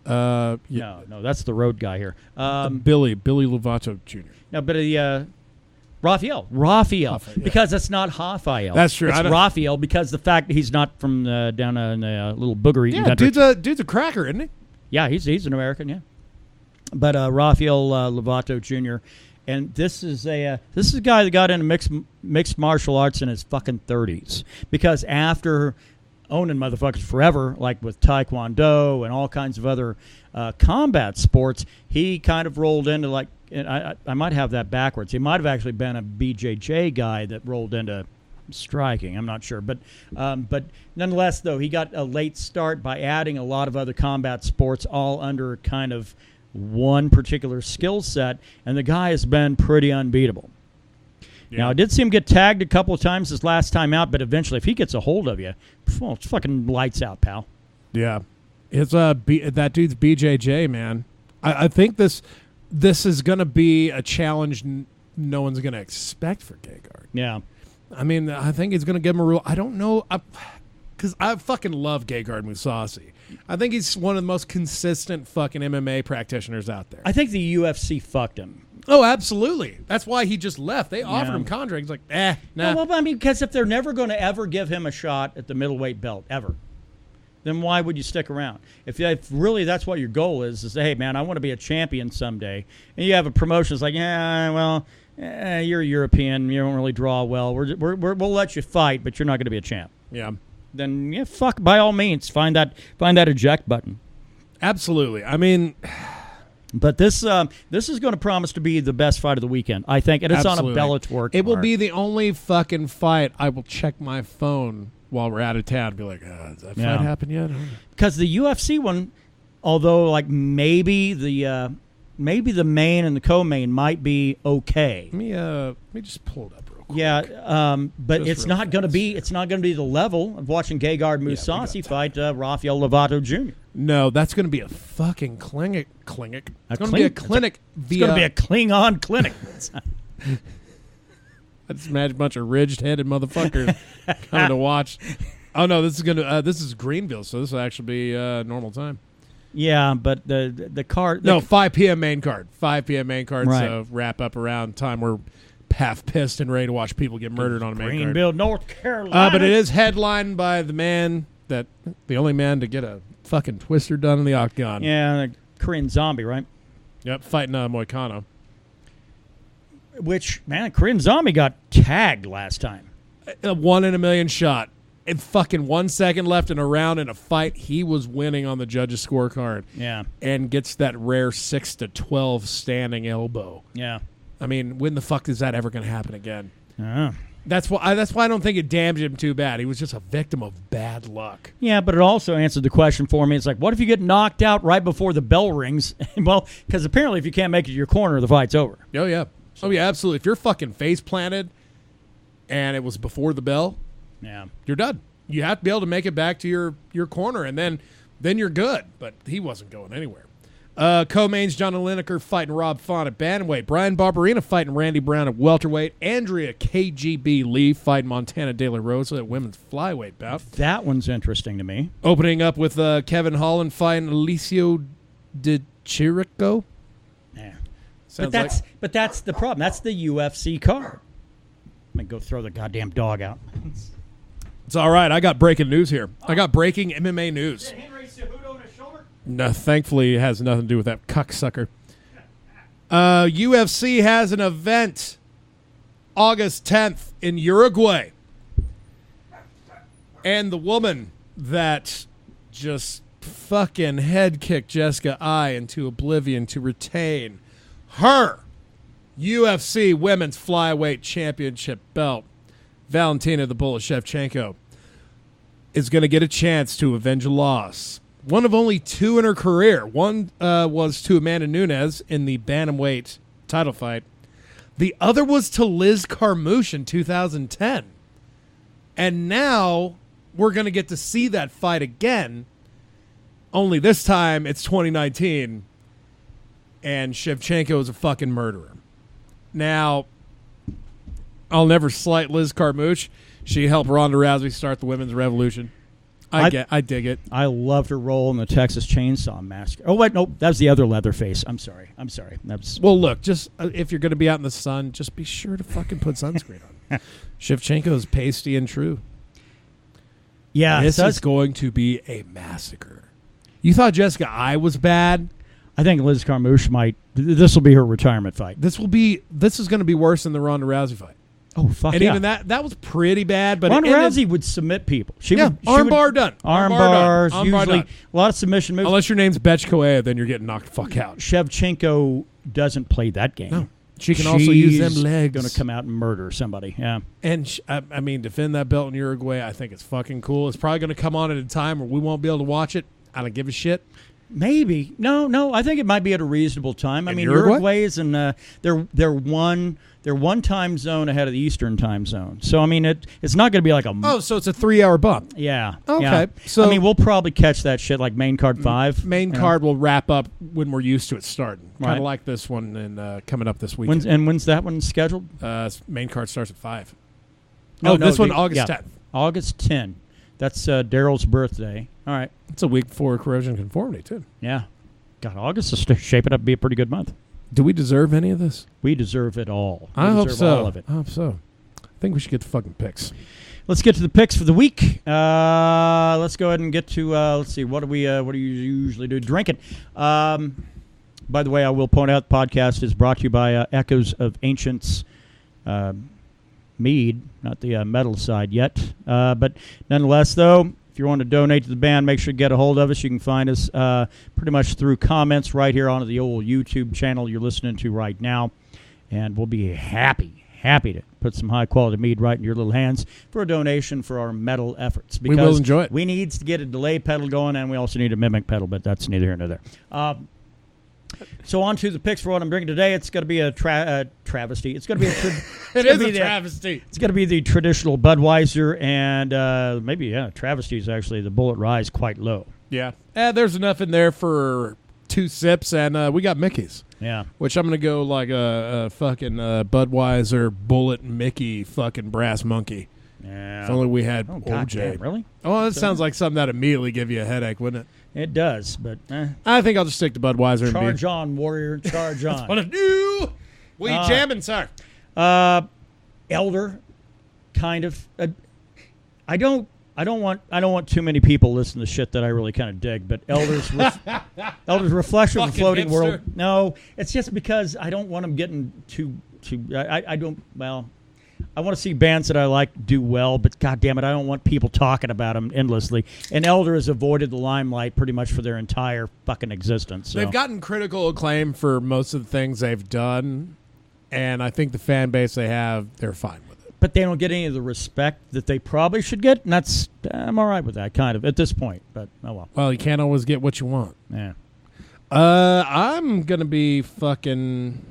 Yeah. No, that's the road guy here. Billy Lovato Jr. No, but Rafael, yeah. Because it's not Rafael. That's true. It's Rafael because the fact that he's not from down in the little booger eating country. Dude's a cracker, isn't he? Yeah, he's an American, yeah. But Rafael Lovato Jr. And this is a guy that got into mixed martial arts in his fucking 30s because after owning motherfuckers forever, like with Taekwondo and all kinds of other combat sports, he kind of rolled into like, and I might have that backwards. He might have actually been a BJJ guy that rolled into striking. I'm not sure. But nonetheless, though, he got a late start by adding a lot of other combat sports all under kind of one particular skill set, and the guy has been pretty unbeatable. Yeah. Now, I did see him get tagged a couple of times this last time out, but eventually, if he gets a hold of you, well, it's fucking lights out, pal. Yeah. It's that dude's BJJ, man. I think this is going to be a challenge no one's going to expect for Gegard. Yeah. I mean, I think he's going to give him a rule. I don't know, because I fucking love Gegard Mousasi. I think he's one of the most consistent fucking MMA practitioners out there. I think the UFC fucked him. Oh, absolutely. That's why he just left. They offered him contract. He's like, nah. Well, I mean, because if they're never going to ever give him a shot at the middleweight belt, ever, then why would you stick around? If really that's what your goal is hey, man, I want to be a champion someday, and you have a promotion that's like, you're European, you don't really draw well, we'll let you fight, but you're not going to be a champ. Yeah. Then, fuck, by all means, find that eject button. Absolutely. I mean... But this is going to promise to be the best fight of the weekend, I think, and it's Absolutely. on a Bellator card. It will be the only fucking fight I will check my phone while we're out of town and be like, has that fight happened yet? Because the UFC one, although like maybe the main and the co-main might be okay. Let me just pull it up real quick. Yeah, but Just it's real not going to fast. be the level of watching Gegard Mousasi fight Rafael Lovato Jr. No, that's going to be a fucking clinic. It's going to be a clinic It's going to be a Klingon clinic. I just imagine a bunch of ridged-headed motherfuckers coming to watch Oh no, this is Greenville, so this will actually be normal time. Yeah, but the card. No, 5 p.m. main card. 5 p.m. main card. Right. So wrap up around time we're half pissed and ready to watch people get murdered on a main card. Greenville, North Carolina. But it is headlined by the only man to get a fucking twister done in the octagon. Yeah, the Korean Zombie, right? Yep, fighting Moicano. Which, man, Korean Zombie got tagged last time. A 1 in a million shot. And fucking 1 second left in a round in a fight, he was winning on the judges' scorecard. Yeah. And gets that rare 6-12 standing elbow. Yeah. I mean, when the fuck is that ever going to happen again? Uh-huh. That's why I don't think it damaged him too bad. He was just a victim of bad luck. Yeah, but it also answered the question for me. It's like, what if you get knocked out right before the bell rings? Well, because apparently if you can't make it to your corner, the fight's over. Oh, yeah. Oh, yeah, absolutely. If you're fucking face planted and it was before the bell, yeah, you're done. You have to be able to make it back to your corner, and then you're good. But he wasn't going anywhere. Co-mains John Lineker fighting Rob Font at bantamweight. Brian Barberina fighting Randy Brown at welterweight. Andrea KGB Lee fighting Montana De La Rosa at women's flyweight bout. That one's interesting to me. Opening up with Kevin Holland fighting Alicio De Chirico. Yeah. Sounds But that's the problem. That's the UFC card. I'm going to go throw the goddamn dog out. It's all right. I got breaking news here. I got breaking MMA news. Henry Cejudo on his shoulder? No, thankfully, it has nothing to do with that cucksucker. UFC has an event August 10th in Uruguay. And the woman that just fucking head kicked Jessica Ai into oblivion to retain her UFC Women's Flyweight Championship belt, Valentina the Bullet Shevchenko, is going to get a chance to avenge a loss. One of only two in her career. One was to Amanda Nunes in the bantamweight title fight. The other was to Liz Carmouche in 2010. And now we're going to get to see that fight again, only this time it's 2019, and Shevchenko is a fucking murderer. Now, I'll never slight Liz Carmouche. She helped Ronda Rousey start the women's revolution. I dig it. I loved her role in the Texas Chainsaw Massacre. Oh, wait, nope. That was the other Leatherface. I'm sorry. Well, look, just if you're going to be out in the sun, just be sure to fucking put sunscreen on. Shevchenko's pasty and true. Yeah. This is going to be a massacre. You thought Jessica Ai was bad? I think Liz Carmouche might. This will be her retirement fight. This is going to be worse than the Ronda Rousey fight. Oh, fuck and yeah. even that was pretty bad. But Ronda Rousey would submit people. Armbar done. Arm bars, usually done. A lot of submission moves. Unless your name's Betch Koea, then you're getting knocked the fuck out. Shevchenko doesn't play that game. No. She can also use them legs. Going to come out and murder somebody. Yeah. And I mean, defend that belt in Uruguay, I think it's fucking cool. It's probably going to come on at a time where we won't be able to watch it. I don't give a shit. Maybe. No. I think it might be at a reasonable time. I mean, Uruguay is in they're one time zone ahead of the Eastern time zone. So I mean, it's not going to be like a so it's a 3-hour bump. Yeah. Okay. Yeah. So I mean, we'll probably catch that shit like main card 5. Main card will wrap up when we're used to it starting. Kind Right. of like this one and coming up this weekend. When's that one scheduled? Main card starts at 5. No, this one August 10th. August 10th. That's Daryl's birthday. All right. It's a week before Corrosion Conformity, too. Yeah. God, August is shaping up to be a pretty good month. Do we deserve any of this? We deserve it all. I hope so. All of it. I hope so. I think we should get the fucking picks. Let's get to the picks for the week. Let's go ahead and get to let's see. What do you usually do? Drinking. By the way, I will point out the podcast is brought to you by Echoes of Ancients Mead, not the metal side yet. But nonetheless, though, if you want to donate to the band, make sure you get a hold of us. You can find us pretty much through comments right here onto the old YouTube channel you're listening to right now. And we'll be happy to put some high-quality mead right in your little hands for a donation for our metal efforts. Because we will enjoy it. We need to get a delay pedal going, and we also need a mimic pedal, but that's neither here nor there. So on to the picks for what I'm drinking today. It's going to be a travesty. It's going to be a travesty. It's going to be the traditional Budweiser, and maybe travesty is actually the Bullet Rye quite low. Yeah, there's enough in there for 2 sips, and we got Mickey's. Yeah, which I'm going to go like a fucking Budweiser Bullet Mickey fucking brass monkey. Yeah. If only we had Oh, OJ. goddamn, really? Oh, that sounds like something that'd immediately give you a headache, wouldn't it? It does, but I think I'll just stick to Budweiser and beer. charge on, Warrior, charge on. What I do? What are you jamming, sir? Elder, kind of. I don't want too many people listening to shit that I really kind of dig, but Elder's Reflection of the Fucking Floating hipster. World. No, it's just because I don't want them getting too. I don't. Well, I want to see bands that I like do well, but God damn it, I don't want people talking about them endlessly. And Elder has avoided the limelight pretty much for their entire fucking existence. So. They've gotten critical acclaim for most of the things they've done, and I think the fan base they have, they're fine with it. But they don't get any of the respect that they probably should get, and I'm all right with that, kind of, at this point. But, oh well. Well, you can't always get what you want. Yeah. I'm going to be fucking...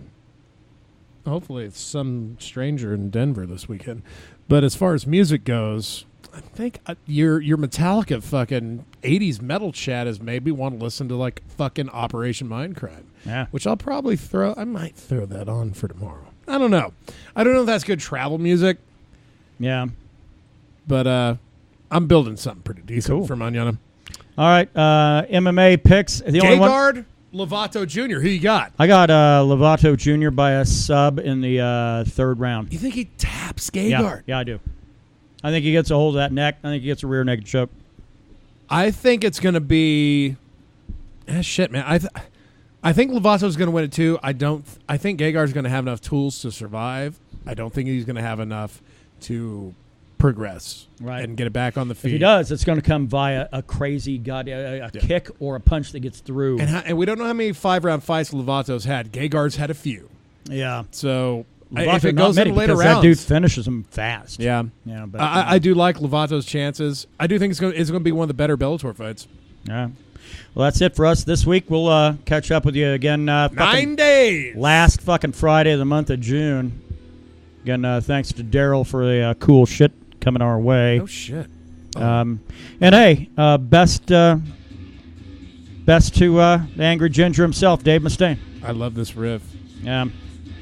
Hopefully it's some stranger in Denver this weekend. But as far as music goes, I think your Metallica fucking 80s metal chat is maybe want to listen to like fucking Operation Mindcrime. Yeah. Which I'll probably I might throw that on for tomorrow. I don't know. I don't know if that's good travel music. Yeah. But I'm building something pretty decent for manana. All right. MMA picks. The only one. Gegard Lovato Jr. Who you got? I got Lovato Jr. by a sub in the third round. You think he taps Gegard? Yeah, I do. I think he gets a hold of that neck. I think he gets a rear naked choke. I think it's going to be... shit, man. I think Lovato's going to win it, too. I think Gegard's going to have enough tools to survive. I don't think he's going to have enough to progress and get it back on the feet. If he does, it's going to come via a crazy kick or a punch that gets through. And we don't know how many 5-round fights Lovato's had. Gegard's had a few. Yeah. So Lovato, if it goes in later rounds, that dude finishes him fast. Yeah. Yeah. But I do like Lovato's chances. I do think it's going to be one of the better Bellator fights. Yeah. Well, that's it for us this week. We'll catch up with you again. 9 days. Last fucking Friday of the month of June. Again, thanks to Daryl for the cool shit coming our way. Oh shit! And hey, best to the Angry Ginger himself, Dave Mustaine. I love this riff. Yeah.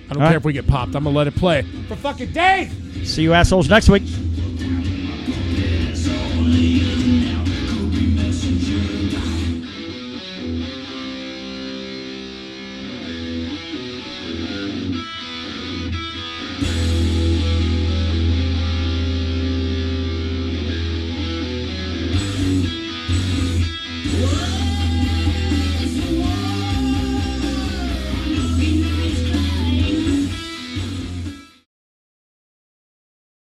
I don't care if we get popped. I'm gonna let it play for fucking Dave. See you assholes next week. It's only